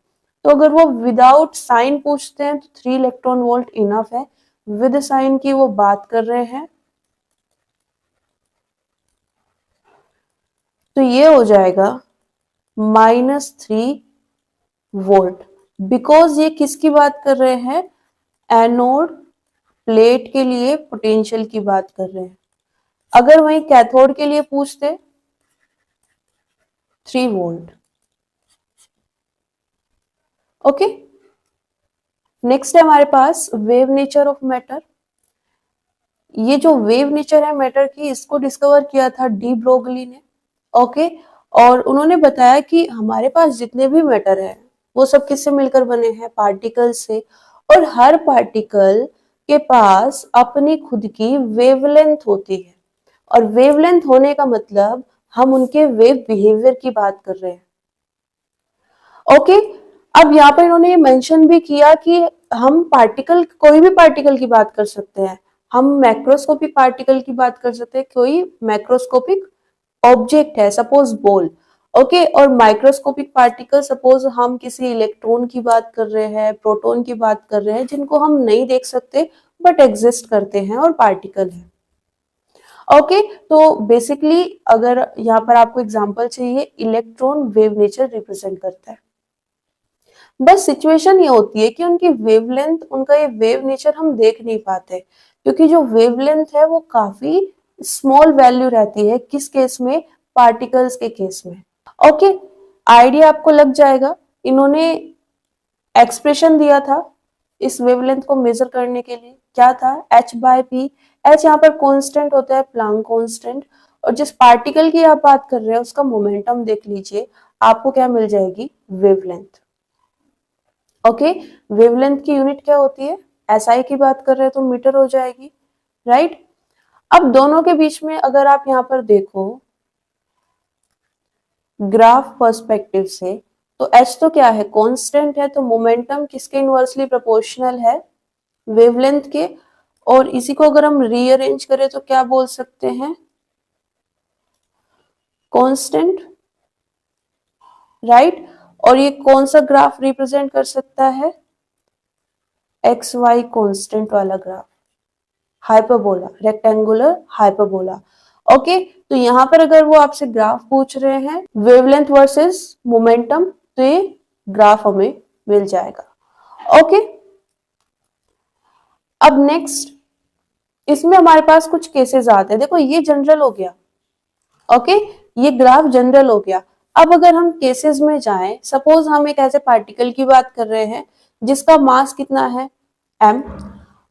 तो अगर वो विदाउट साइन पूछते हैं तो 3 इलेक्ट्रॉन वोल्ट इनफ है, विद साइन की वो बात कर रहे हैं तो ये हो जाएगा -3 वोल्ट, बिकॉज ये किसकी बात कर रहे हैं, एनोड प्लेट के लिए पोटेंशियल की बात कर रहे हैं। अगर वहीं कैथोड के लिए पूछते 3 वोल्ट। ओके, नेक्स्ट है हमारे पास वेव नेचर ऑफ मैटर। ये जो वेव नेचर है मैटर की, इसको डिस्कवर किया था डी ब्रोगली ने। ओके, और उन्होंने बताया कि हमारे पास जितने भी मैटर है वो सब किससे मिलकर बने हैं, पार्टिकल से, और हर पार्टिकल के पास अपनी खुद की वेवलेंथ होती है, और वेवलेंथ होने का मतलब हम उनके वेव बिहेवियर की बात कर रहे हैं। ओके, अब यहाँ पर इन्होंने ये मेंशन भी किया कि हम पार्टिकल, कोई भी पार्टिकल की बात कर सकते हैं, हम मैक्रोस्कोपिक पार्टिकल की बात कर सकते हैं, कोई मैक्रोस्कोपिक ऑब्जेक्ट है सपोज बॉल, ओके, और माइक्रोस्कोपिक पार्टिकल सपोज हम किसी इलेक्ट्रॉन की बात कर रहे हैं, प्रोटॉन की बात कर रहे हैं, जिनको हम नहीं देख सकते बट एग्जिस्ट करते हैं और पार्टिकल है। ओके, तो बेसिकली अगर यहाँ पर आपको एग्जांपल चाहिए, इलेक्ट्रॉन वेव नेचर रिप्रेजेंट करता है। बस सिचुएशन ये होती है कि उनकी वेवलेंथ, उनका ये वेव नेचर हम देख नहीं पाते, क्योंकि जो वेवलेंथ है वो काफी स्मॉल वैल्यू रहती है, किस केस में, पार्टिकल्स के केस में। ओके, आइडिया आपको लग जाएगा। इन्होंने एक्सप्रेशन दिया था इस वेवलेंथ को मेजर करने के लिए, क्या था, h/p। h यहाँ पर कांस्टेंट होता है, प्लैंक कांस्टेंट, और जिस पार्टिकल की आप बात कर रहे हैं उसका मोमेंटम देख लीजिए, आपको क्या मिल जाएगी, वेवलेंथ। ओके, वेवलेंथ की यूनिट क्या होती है, SI की बात कर रहे हैं तो मीटर हो जाएगी, राइट। अब दोनों के बीच में अगर आप यहाँ पर देखो ग्राफ पर्सपेक्टिव से, तो h तो क्या है, कांस्टेंट है, तो मोमेंटम किसके इनवर्सली प्रोपोर्शनल है, वेवलेंथ के, और इसी को अगर हम रीअरेंज करें तो क्या बोल सकते हैं, कांस्टेंट, राइट। और ये कौन सा ग्राफ रिप्रेजेंट कर सकता है, XY कांस्टेंट वाला graph, hyperbola, rectangular hyperbola. Okay, तो यहाँ पर अगर वो आपसे ग्राफ पूछ रहे हैं वेवलेंथ वर्सेस मोमेंटम, तो ये ग्राफ हमें मिल जाएगा। ओके, अब नेक्स्ट इसमें हमारे पास कुछ केसेस आते हैं। देखो ये जनरल हो गया, ओके, ये ग्राफ जनरल हो गया। अब अगर हम केसेस में जाएं, सपोज हम एक ऐसे पार्टिकल की बात कर रहे हैं जिसका मास कितना है m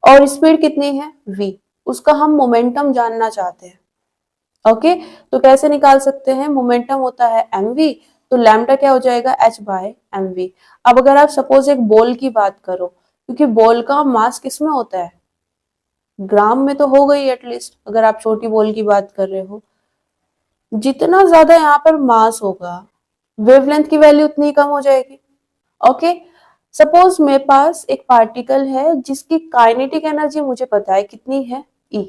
और स्पीड कितनी है v, उसका हम मोमेंटम जानना चाहते हैं। ओके, तो कैसे निकाल सकते हैं, मोमेंटम होता है mv, तो लैम्डा क्या हो जाएगा, h/mv। अब अगर आप सपोज एक बॉल की बात करो, क्योंकि बॉल का मास किस में होता है, ग्राम में तो हो गई एटलीस्ट, अगर आप छोटी बॉल की बात कर रहे हो, जितना ज्यादा यहाँ पर मास होगा वेवलेंथ की वैल्यू उतनी कम हो जाएगी। ओके, सपोज मेरे पास एक पार्टिकल है जिसकी काइनेटिक एनर्जी मुझे पता है कितनी है, E।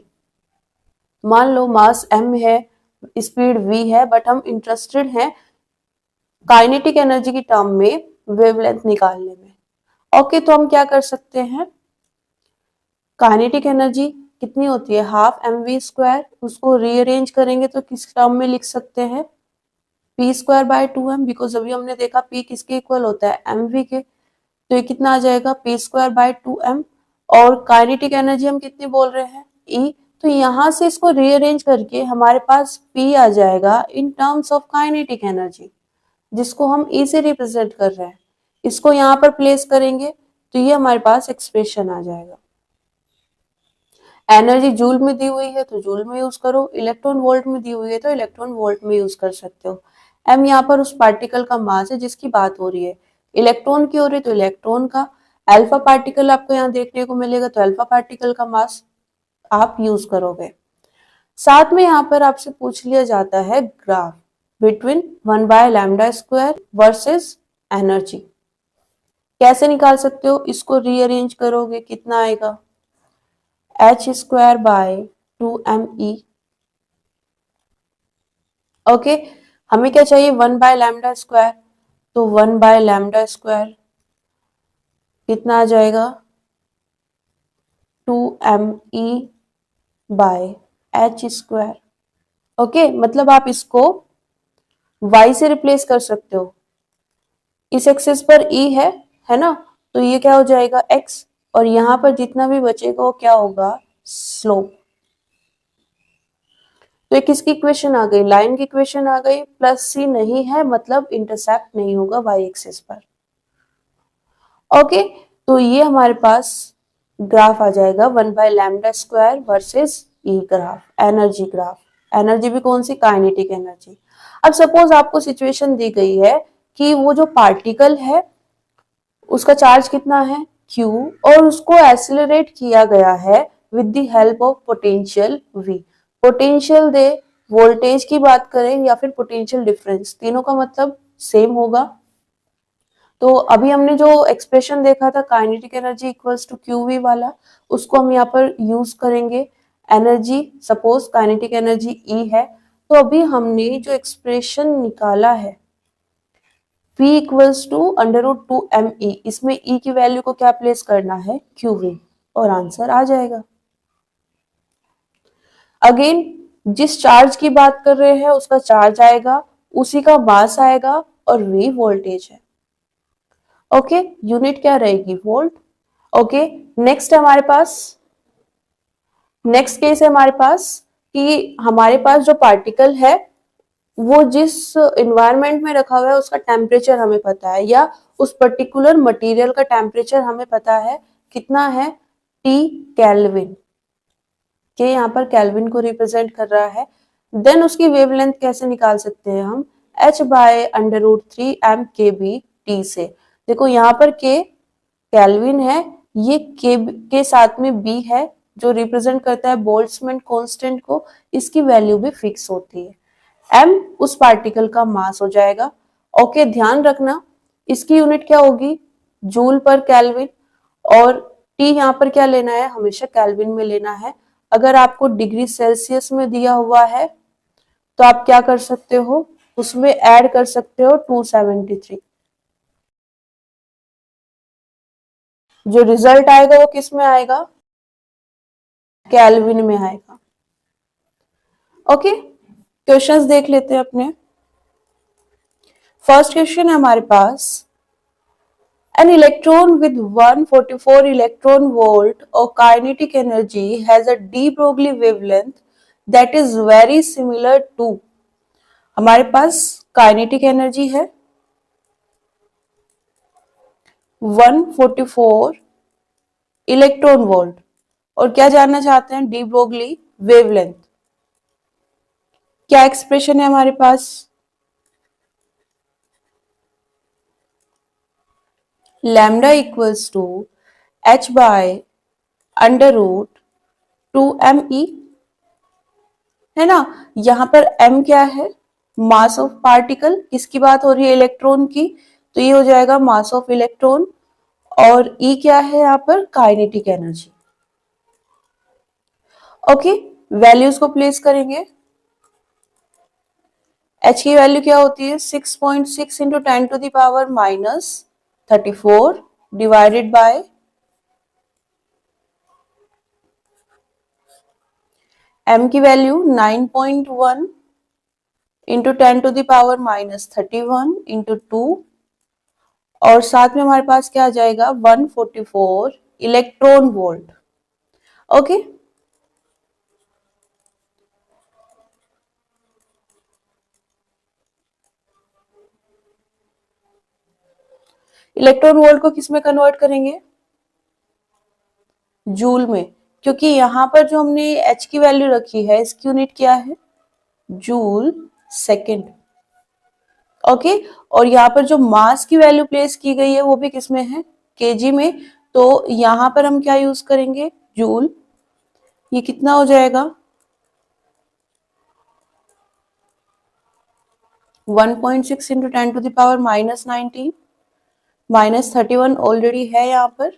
मान लो मास m है, स्पीड v है, बट हम इंटरेस्टेड हैं काइनेटिक एनर्जी की टर्म में वेवलेंथ निकालने में। ओके, तो हम क्या कर सकते हैं, काइनेटिक एनर्जी कितनी होती है, हाफ mv², उसको रीअरेंज करेंगे तो किस टर्म में लिख सकते हैं, p²/2m, बिकॉज अभी हमने देखा p किसके इक्वल होता है, mv के, तो ये कितना आ जाएगा, p²/2m। और काइनेटिक एनर्जी हम कितनी बोल रहे हैं, E। तो यहां से इसको रीअरेंज करके हमारे पास P आ जाएगा in terms of kinetic energy, जिसको हम E से रिप्रेजेंट कर रहे हैं। इसको यहाँ पर प्लेस करेंगे तो ये हमारे पास एक्सप्रेशन आ जाएगा। एनर्जी जूल में दी हुई है तो जूल में यूज करो, इलेक्ट्रॉन वोल्ट में दी हुई है तो इलेक्ट्रॉन वोल्ट में यूज कर सकते हो। m यहाँ पर उस पार्टिकल का मास है जिसकी बात हो रही है, इलेक्ट्रॉन की हो रही है तो इलेक्ट्रॉन का, अल्फा पार्टिकल आपको यहाँ देखने को मिलेगा तो अल्फा पार्टिकल का मास आप यूज करोगे। साथ में यहाँ पर आपसे पूछ लिया जाता है ग्राफ बिटवीन 1/λ² वर्सेस एनर्जी, कैसे निकाल सकते हो, इसको रीअरेंज करोगे कितना आएगा, h²/2me। ओके, हमें क्या चाहिए 1/λ², तो 1/λ² कितना आ जाएगा 2me/h²। ओके, मतलब आप इसको y से रिप्लेस कर सकते हो, इस एक्सिस पर E है ना, तो ये क्या हो जाएगा x, और यहाँ पर जितना भी बचेगा वो क्या होगा, स्लोप। तो एक किसकी इक्वेशन आ गई, लाइन की इक्वेशन आ गई, प्लस सी नहीं है मतलब इंटरसेक्ट नहीं होगा वाई एक्सिस पर। ओके, तो ये हमारे पास ग्राफ आ जाएगा 1/λ² वर्सेस ई ग्राफ, एनर्जी ग्राफ। एनर्जी भी कौन सी, काइनेटिक एनर्जी। अब सपोज आपको सिचुएशन दी गई है कि वो जो पार्टिकल है उसका चार्ज कितना है Q, और उसको एक्सीलरेट किया गया है with the help of potential V। Potential they, voltage की बात करें या फिर पोटेंशियल डिफरेंस, तीनों का मतलब सेम होगा। तो अभी हमने जो एक्सप्रेशन देखा था kinetic energy equals to QV वाला, उसको हम यहाँ पर यूज करेंगे। Energy suppose kinetic energy E है, तो अभी हमने जो एक्सप्रेशन निकाला है P इक्वल्स टू √2me, इसमें E की वैल्यू को क्या प्लेस करना है, QV, और आंसर आ जाएगा। अगेन जिस चार्ज की बात कर रहे हैं उसका चार्ज आएगा, उसी का मास आएगा, और V वोल्टेज है। ओके, यूनिट क्या रहेगी, वोल्ट। ओके, नेक्स्ट हमारे पास, नेक्स्ट केस है हमारे पास कि हमारे पास जो पार्टिकल है वो जिस इन्वायरमेंट में रखा हुआ है उसका टेम्परेचर हमें पता है, या उस पर्टिकुलर मटेरियल का टेम्परेचर हमें पता है कितना है, T केल्विन, के यहाँ पर केल्विन को रिप्रेजेंट कर रहा है। देन उसकी वेवलेंथ कैसे निकाल सकते हैं हम, h/√3m⁴ से। देखो यहाँ पर K केल्विन है, ये के साथ में B है जो रिप्रेजेंट करता है बोल्ट्जमैन कांस्टेंट को, इसकी वैल्यू भी फिक्स होती है। m उस पार्टिकल का मास हो जाएगा। ओके, ध्यान रखना इसकी यूनिट क्या होगी, जूल पर केल्विन, और T यहाँ पर क्या लेना है, हमेशा केल्विन में लेना है। अगर आपको डिग्री सेल्सियस में दिया हुआ है तो आप क्या कर सकते हो, उसमें ऐड कर सकते हो 273। जो रिजल्ट आएगा वो किस में आएगा, केल्विन में आएगा। ओके, क्वेश्चंस देख लेते हैं अपने। फर्स्ट क्वेश्चन है हमारे पास, an electron with 144 electron volt of kinetic energy has a de Broglie wavelength that is very similar to, हमारे पास काइनेटिक एनर्जी है 144 इलेक्ट्रॉन वोल्ट, और क्या जानना चाहते हैं, डी ब्रोगली वेवलेंथ। क्या एक्सप्रेशन है हमारे पास, लैम्डा इक्वल्स टू h/√2me, है ना। यहाँ पर m क्या है, मास ऑफ पार्टिकल, किसकी बात हो रही है, इलेक्ट्रॉन की, तो ये हो जाएगा मास ऑफ इलेक्ट्रॉन, और E क्या है यहाँ पर, काइनेटिक एनर्जी। ओके, वैल्यूज को प्लेस करेंगे। H की वैल्यू क्या होती है, 6.6 इंटू 10⁻⁻34 डिवाइडेड बाय M की वैल्यू 9.1 इंटू 10⁻⁻31 इंटू 2, और साथ में हमारे पास क्या आ जाएगा 144 electron volt. Okay, electron volt को किस में कन्वर्ट करेंगे? जूल में, क्योंकि यहाँ पर जो हमने एच की वैल्यू रखी है इसकी यूनिट क्या है? Joule second. ओके, और यहाँ पर जो मास की वैल्यू प्लेस की गई है वो भी किस में है? केजी में। तो यहाँ पर हम क्या यूज करेंगे? जूल। ये कितना हो जाएगा? 1.6 इंटू 10⁻⁻19 -31 ऑलरेडी है यहाँ पर।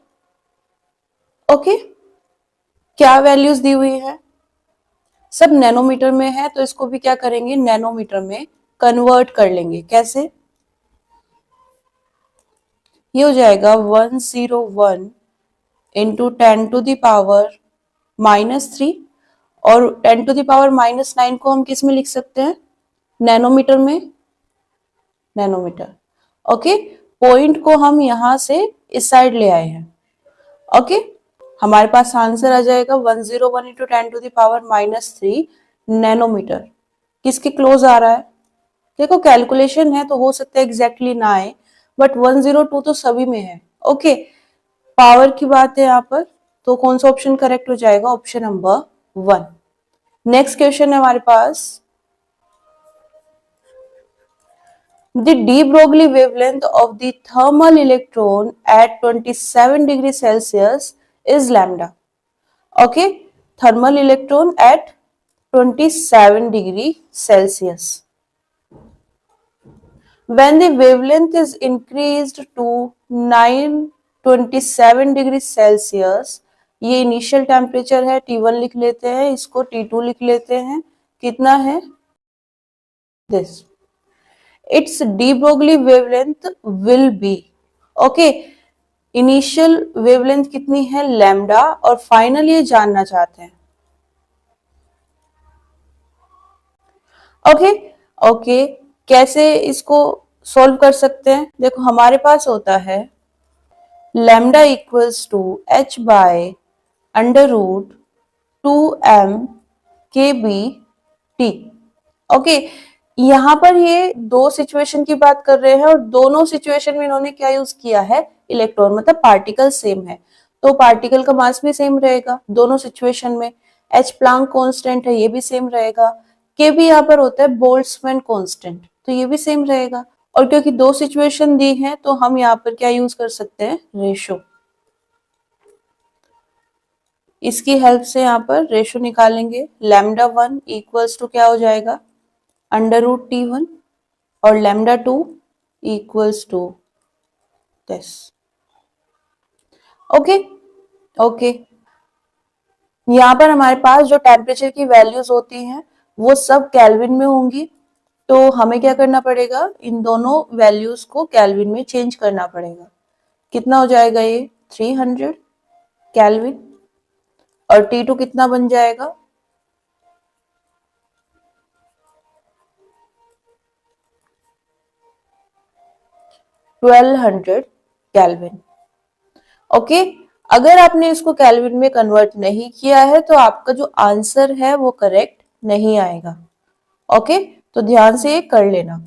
ओके, क्या वैल्यूज दी हुई है? सब नैनोमीटर में है, तो इसको भी क्या करेंगे? नैनोमीटर में कन्वर्ट कर लेंगे। कैसे? ये हो जाएगा 101 इंटू 10⁻³ और 10⁻⁻9 को हम किस में लिख सकते हैं? नैनोमीटर में। नैनोमीटर। ओके, पॉइंट को हम यहां से इस साइड ले आए हैं। ओके, हमारे पास आंसर आ जाएगा 101 इंटू 10⁻³ नैनोमीटर। किसके क्लोज आ रहा है? देखो कैलकुलेशन है तो हो सकता है एग्जैक्टली ना आए, बट 102 तो सभी में है। ओके, पावर की बात है यहाँ पर, तो कौन सा ऑप्शन करेक्ट हो जाएगा? Option number 1। नेक्स्ट क्वेश्चन है हमारे पास, the de Broglie wavelength of the thermal electron at 27 degree Celsius is lambda. Okay, thermal electron at 27 degree Celsius. When the wavelength is increased to 927 degree Celsius, ये initial temperature है, T1 लिख लेते हैं, इसको T2 लिख लेते हैं। कितना है? This its de Broglie wavelength will be, okay, initial wavelength कितनी है? लैम्डा, और फाइनल ये जानना चाहते हैं। ओके ओके, कैसे इसको सॉल्व कर सकते हैं? देखो हमारे पास होता है lambda equals to h by √2m kBT। Okay, यहाँ पर ये दो सिचुएशन की बात कर रहे हैं और दोनों सिचुएशन में इन्होंने क्या यूज किया है? इलेक्ट्रॉन, मतलब पार्टिकल सेम है, तो पार्टिकल का मास भी सेम रहेगा दोनों सिचुएशन में। एच प्लांक कांस्टेंट है, ये भी सेम रहेगा। के भी यहाँ पर होता है बोल्ट्जमैन कांस्टेंट, तो ये भी सेम रहेगा। और क्योंकि दो सिचुएशन दी है तो हम यहाँ पर क्या यूज कर सकते हैं? रेशो। इसकी हेल्प से यहाँ पर रेशो निकालेंगे। लैम्डा 1 इक्वल्स टू क्या हो जाएगा? √T1 और lambda 2 equals to this. Okay okay, यहाँ पर हमारे पास जो टेम्परेचर की वैल्यूज होती हैं वो सब केल्विन में होंगी, तो हमें क्या करना पड़ेगा? इन दोनों वैल्यूज को केल्विन में चेंज करना पड़ेगा। कितना हो जाएगा ये? 300 केल्विन, और T2 कितना बन जाएगा? 1200 केल्विन। ओके, अगर आपने इसको केल्विन में कन्वर्ट नहीं किया है तो आपका जो आंसर है वो करेक्ट नहीं आएगा। ओके, तो ध्यान से ये कर लेना।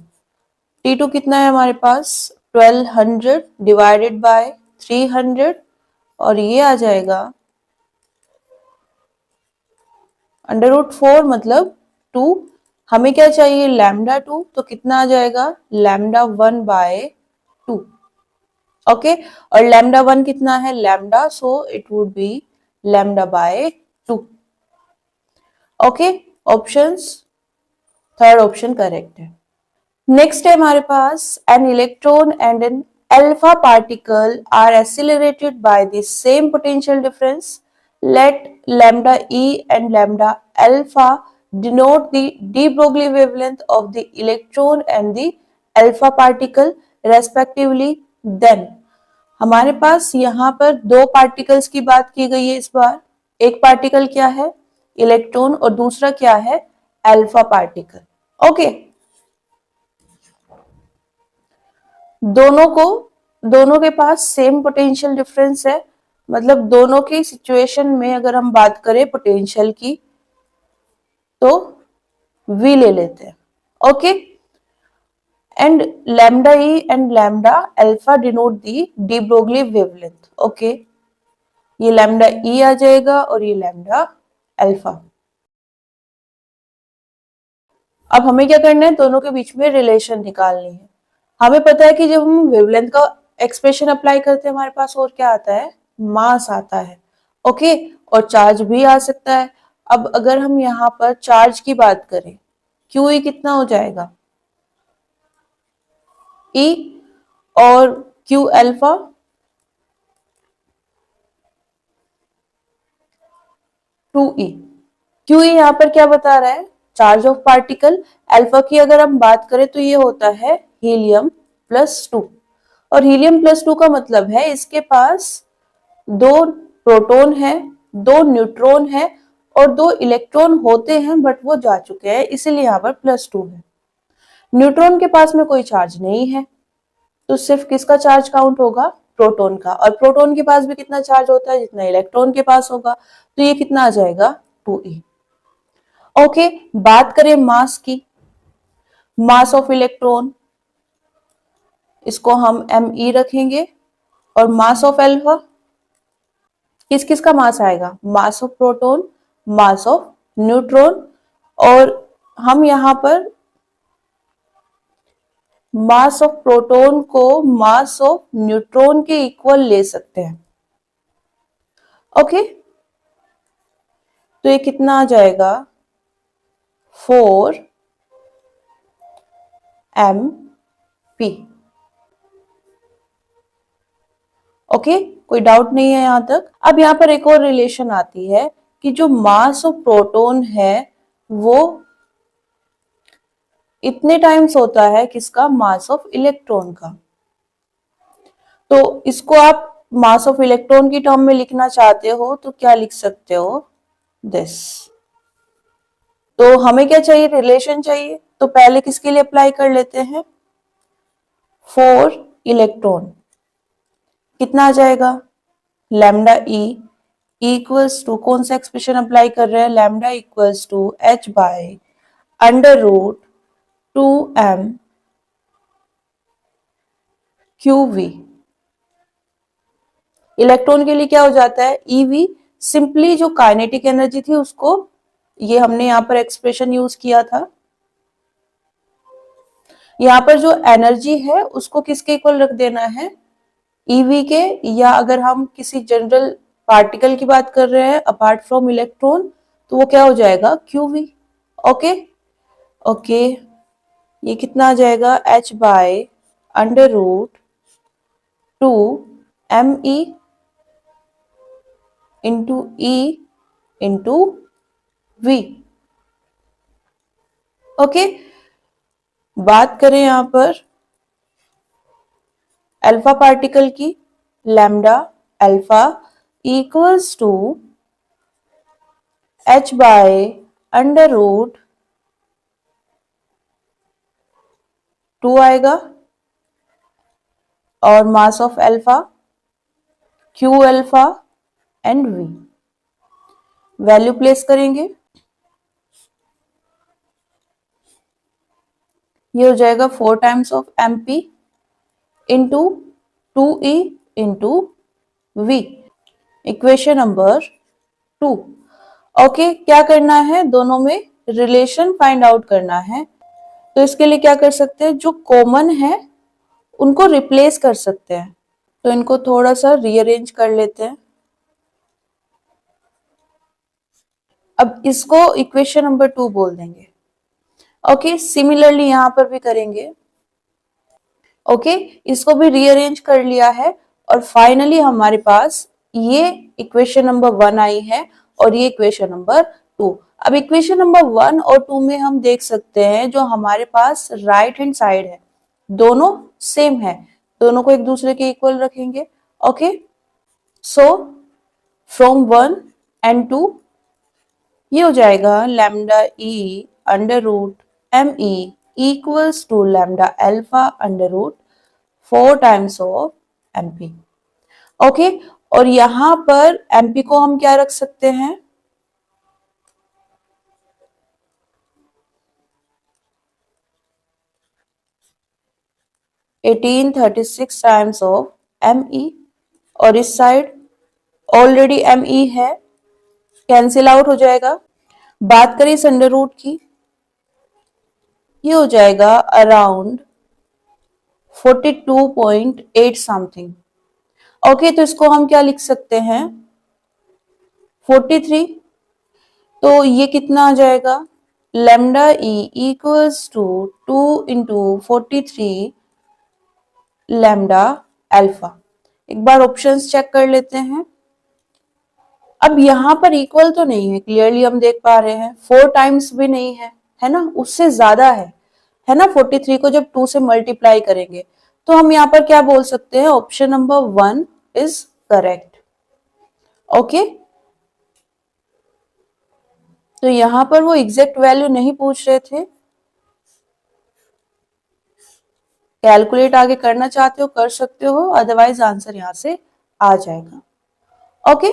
T2 कितना है हमारे पास? 1200 डिवाइडेड बाय 300, और ये आ जाएगा √4 मतलब 2। हमें क्या चाहिए? लैम्डा 2, तो कितना आ जाएगा? Lambda 1 by 2। ओके, और लैम्डा 1 कितना है? Lambda, so it would be lambda by 2। Okay, options, third option correct है। नेक्स्ट है हमारे पास, an electron and an alpha particle are accelerated by the same potential difference. Let lambda e and lambda alpha denote the de Broglie wavelength of the electron and the alpha particle respectively. Then हमारे पास यहाँ पर दो particles की बात की गई है इस बार। एक पार्टिकल क्या है? इलेक्ट्रॉन, और दूसरा क्या है? Alpha particle. ओके, दोनों के पास सेम पोटेंशियल डिफरेंस है, मतलब दोनों की सिचुएशन में अगर हम बात करें पोटेंशियल की तो V ले लेते हैं, okay. And lambda E and lambda alpha denote the de Broglie wavelength, okay. ये लैम्डा E आ जाएगा और ये लैम्डा अल्फा। अब हमें क्या करना है, दोनों के बीच में रिलेशन निकालनी है। हमें पता है कि जब हम वेवलेंथ का एक्सप्रेशन अप्लाई करते हैं हमारे पास और क्या आता है, मास आता है, ओके। और चार्ज भी आ सकता है। अब अगर हम यहाँ पर चार्ज की बात करें, क्यू ई कितना हो जाएगा, ई और Q alpha, two E. Q E यहाँ पर क्या बता रहा है, चार्ज ऑफ पार्टिकल। अल्फा की अगर हम बात करें तो ये होता है हीलियम प्लस 2, और हीलियम प्लस 2 का मतलब है इसके पास 2 प्रोटॉन है, 2 न्यूट्रॉन है और 2 इलेक्ट्रॉन होते हैं बट वो जा चुके हैं, इसीलिए यहाँ पर +2 है। न्यूट्रॉन के पास में कोई चार्ज नहीं है तो सिर्फ किसका चार्ज काउंट होगा, प्रोटॉन का। और प्रोटॉन के पास भी कितना चार्ज होता है, जितना इलेक्ट्रॉन के पास होगा, तो ये कितना आ जाएगा, 2e। ओके, बात करें मास की, मास ऑफ इलेक्ट्रॉन, इसको हम me रखेंगे। और मास ऑफ अल्फा, किस किस का मास आएगा, mass of proton, mass of neutron, और हम यहाँ पर मास ऑफ प्रोटॉन को मास ऑफ न्यूट्रॉन के इक्वल ले सकते हैं, ओके। तो ये कितना आ जाएगा, 4 mp, ओके। कोई डाउट नहीं है यहां तक। अब यहाँ पर एक और रिलेशन आती है कि जो मास ऑफ प्रोटॉन है वो इतने टाइम्स होता है किसका, मास ऑफ इलेक्ट्रॉन का। तो इसको आप मास ऑफ इलेक्ट्रॉन की टर्म में लिखना चाहते हो तो क्या लिख सकते हो, दिस। तो हमें क्या चाहिए, रिलेशन चाहिए, तो पहले किसके लिए अप्लाई कर लेते हैं, 4 इलेक्ट्रॉन, कितना आ जाएगा, लैम्डा ई इक्वल्स टू, कौन सा एक्सप्रेशन अप्लाई कर रहे हैं, lambda equals to h by under root 2m QV। Electron के लिए क्या हो जाता है, EV। सिंपली जो काइनेटिक एनर्जी थी उसको, ये हमने यहाँ पर एक्सप्रेशन यूज किया था, यहाँ पर जो एनर्जी है उसको किसके इक्वल रख देना है, EV के। या अगर हम किसी जनरल पार्टिकल की बात कर रहे हैं अपार्ट फ्रॉम इलेक्ट्रॉन, तो वो क्या हो जाएगा, QV, ओके। ओके, ये कितना आ जाएगा, h by under root 2me into E into V, okay. बात करें यहां पर अल्फा पार्टिकल की, lambda alpha equals to h by under root 2 आएगा, और mass of alpha Q alpha and V, value place करेंगे, ये हो जाएगा 4 times of mp into 2e into V, equation number 2, okay. क्या करना है, दोनों में रिलेशन फाइंड आउट करना है। तो इसके लिए क्या कर सकते हैं, जो कॉमन है उनको रिप्लेस कर सकते हैं। तो इनको थोड़ा सा रीअरेंज कर लेते हैं। अब इसको इक्वेशन नंबर 2 बोल देंगे, ओके। सिमिलरली यहां पर भी करेंगे, ओके। इसको भी रीअरेंज कर लिया है और फाइनली हमारे पास ये इक्वेशन नंबर 1 आई है और ये इक्वेशन नंबर 2। अब इक्वेशन नंबर 1 और 2 में हम देख सकते हैं जो हमारे पास राइट हैंड साइड है दोनों सेम है, दोनों को एक दूसरे के इक्वल रखेंगे, ओके। सो फ्रॉम 1 एंड 2 ये हो जाएगा lambda E under root M E equals to lambda alpha under root 4 times of mp, okay. और यहां पर mp को हम क्या रख सकते हैं, 1836 टाइम्स ऑफ me, और इस साइड ऑलरेडी me है, कैंसिल आउट हो जाएगा। बात करें इस अंडर रूट की, ये हो जाएगा अराउंड 42.8 समथिंग। ओके, तो इसको हम क्या लिख सकते हैं, 43। तो ये कितना आ जाएगा, lambda E equals to 2 into 43 lambda alpha. एक बार ऑप्शंस चेक कर लेते हैं। अब यहाँ पर इक्वल तो नहीं है, क्लियरली हम देख पा रहे हैं, 4 टाइम्स भी नहीं है, है ना, उससे ज्यादा है ना। 43 को जब 2 से मल्टीप्लाई करेंगे तो हम यहाँ पर क्या बोल सकते हैं, option number 1 is correct. Okay, तो यहां पर वो एग्जैक्ट वैल्यू नहीं पूछ रहे थे, कैलकुलेट आगे करना चाहते हो कर सकते हो, अदरवाइज आंसर यहां से आ जाएगा। ओके,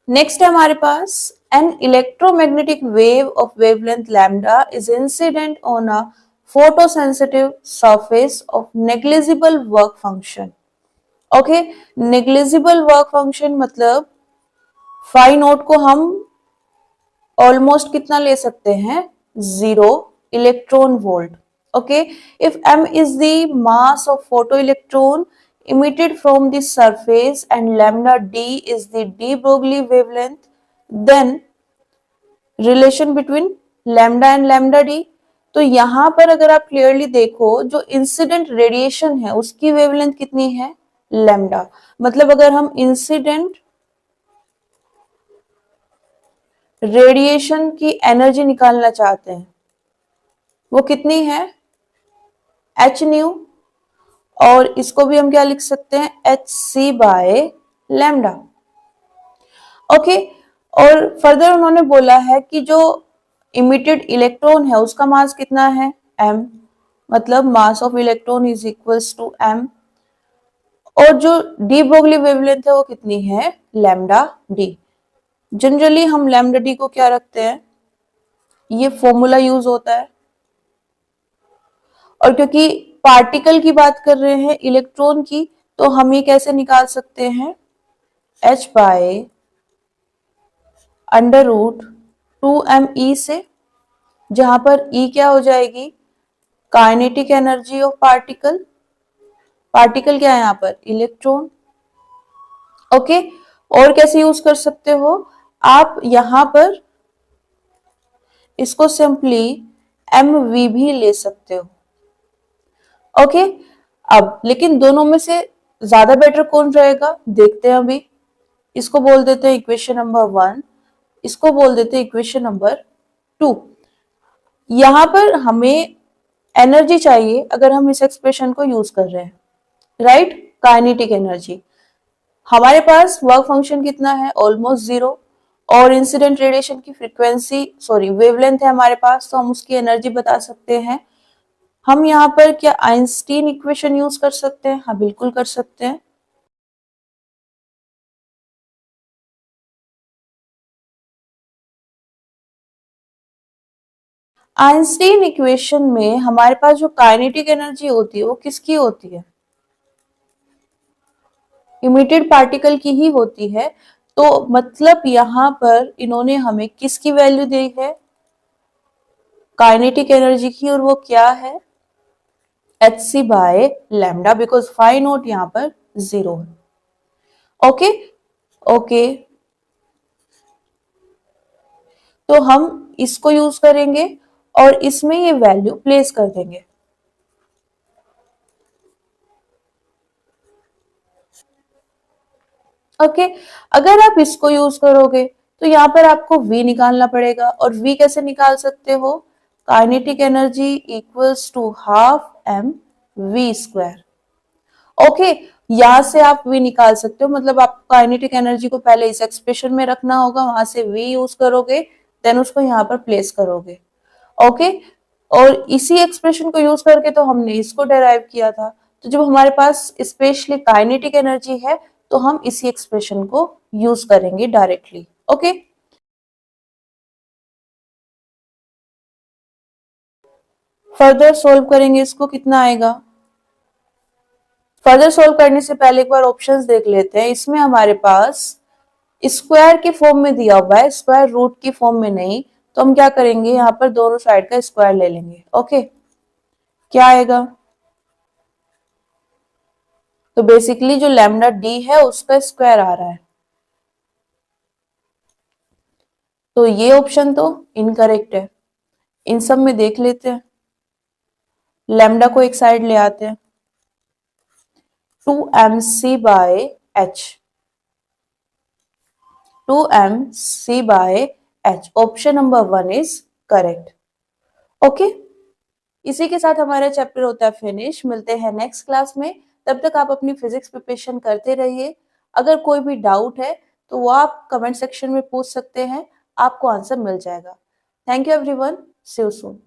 नेक्स्ट है हमारे पास, an electromagnetic wave of wavelength lambda is incident on a photosensitive surface of negligible work function. Okay, negligible work function मतलब फाई नोट को हम ऑलमोस्ट कितना ले सकते हैं, 0 electron volt. Okay, if m is the mass of photoelectron emitted from the surface and lambda d is the de Broglie wavelength, then relation between lambda and lambda d। तो यहां पर अगर आप क्लियरली देखो, जो इंसिडेंट रेडिएशन है उसकी wavelength कितनी है, लैम्डा। मतलब अगर हम इंसिडेंट रेडिएशन की एनर्जी निकालना चाहते हैं, वो कितनी है, एच न्यू, और इसको भी हम क्या लिख सकते हैं, H C by lambda. Okay, और फर्दर उन्होंने बोला है कि जो इमिटेड इलेक्ट्रॉन है उसका मास कितना है, m, मतलब mass of electron is equals to m, और जो डी ब्रोगली वेवलेंथ है वो कितनी है, लैम्डा डी। जनरली हम लैम्डा डी को क्या रखते हैं, ये फॉर्मूला यूज होता है, और क्योंकि पार्टिकल की बात कर रहे हैं इलेक्ट्रॉन की, तो हम ये कैसे निकाल सकते हैं, h by under root 2me से, जहां पर E क्या हो जाएगी, kinetic energy of particle. Particle क्या है यहाँ पर, इलेक्ट्रॉन। ओके, और कैसे यूज कर सकते हो आप, यहां पर इसको सिंपली mv भी ले सकते हो। ओके, अब लेकिन दोनों में से ज्यादा बेटर कौन रहेगा, देखते हैं अभी। इसको बोल देते हैं इक्वेशन नंबर 1, इसको बोल देते हैं इक्वेशन नंबर 2। यहां पर हमें एनर्जी चाहिए अगर हम इस एक्सप्रेशन को यूज कर रहे हैं, राइट, काइनेटिक एनर्जी। हमारे पास वर्क फंक्शन कितना है, ऑलमोस्ट 0, और इंसिडेंट रेडिएशन की फ्रीक्वेंसी सॉरी वेवलेंथ है हमारे पास, तो हम उसकी एनर्जी बता सकते हैं। हम यहाँ पर क्या आइंस्टीन इक्वेशन यूज कर सकते हैं, हाँ बिल्कुल कर सकते हैं। आइंस्टीन इक्वेशन में हमारे पास जो काइनेटिक एनर्जी होती है वो किसकी होती है, इमिटेड पार्टिकल की ही होती है। तो मतलब यहां पर इन्होंने हमें किसकी वैल्यू दी है, काइनेटिक एनर्जी की, और वो क्या है, H C by lambda, because phi naught यहाँ पर 0 है। ओके ओके, तो हम इसको यूज करेंगे और इसमें ये वैल्यू प्लेस कर देंगे। ओके, अगर आप इसको यूज करोगे तो यहाँ पर आपको V निकालना पड़ेगा, और V कैसे निकाल सकते हो, kinetic energy equals to half m v square. Okay, यहां से आप V निकाल सकते हो, मतलब आप काइनेटिक एनर्जी को पहले इस एक्सप्रेशन में रखना होगा, वहां से V यूज करोगे, देन उसको यहाँ पर प्लेस करोगे। ओके, और इसी एक्सप्रेशन को यूज करके तो हमने इसको डेराइव किया था। तो जब हमारे पास स्पेशली काइनेटिक एनर्जी है तो हम इसी एक्सप्रेशन को यूज करेंगे डायरेक्टली। ओके, फर्दर सोल्व करेंगे इसको, कितना आएगा। फर्दर सोल्व करने से पहले एक बार ऑप्शंस देख लेते हैं। इसमें हमारे पास स्क्वायर के फॉर्म में दिया हुआ है, स्क्वायर रूट की फॉर्म में नहीं, तो हम क्या करेंगे, यहाँ पर दोनों साइड का स्क्वायर ले लेंगे। ओके, क्या आएगा, तो बेसिकली जो लैम्डा डी है उसका स्क्वायर आ रहा है, तो ये ऑप्शन तो इनकरेक्ट है। इन सब में देख लेते हैं, लैम्डा को एक साइड ले आते हैं, 2mc/h, 2mc/h, option number 1 is correct. Okay, इसी के साथ हमारा चैप्टर होता है फिनिश। मिलते हैं नेक्स्ट क्लास में, तब तक आप अपनी फिजिक्स प्रिपरेशन करते रहिए। अगर कोई भी डाउट है तो वो आप कमेंट सेक्शन में पूछ सकते हैं, आपको आंसर मिल जाएगा। Thank you everyone, see you soon.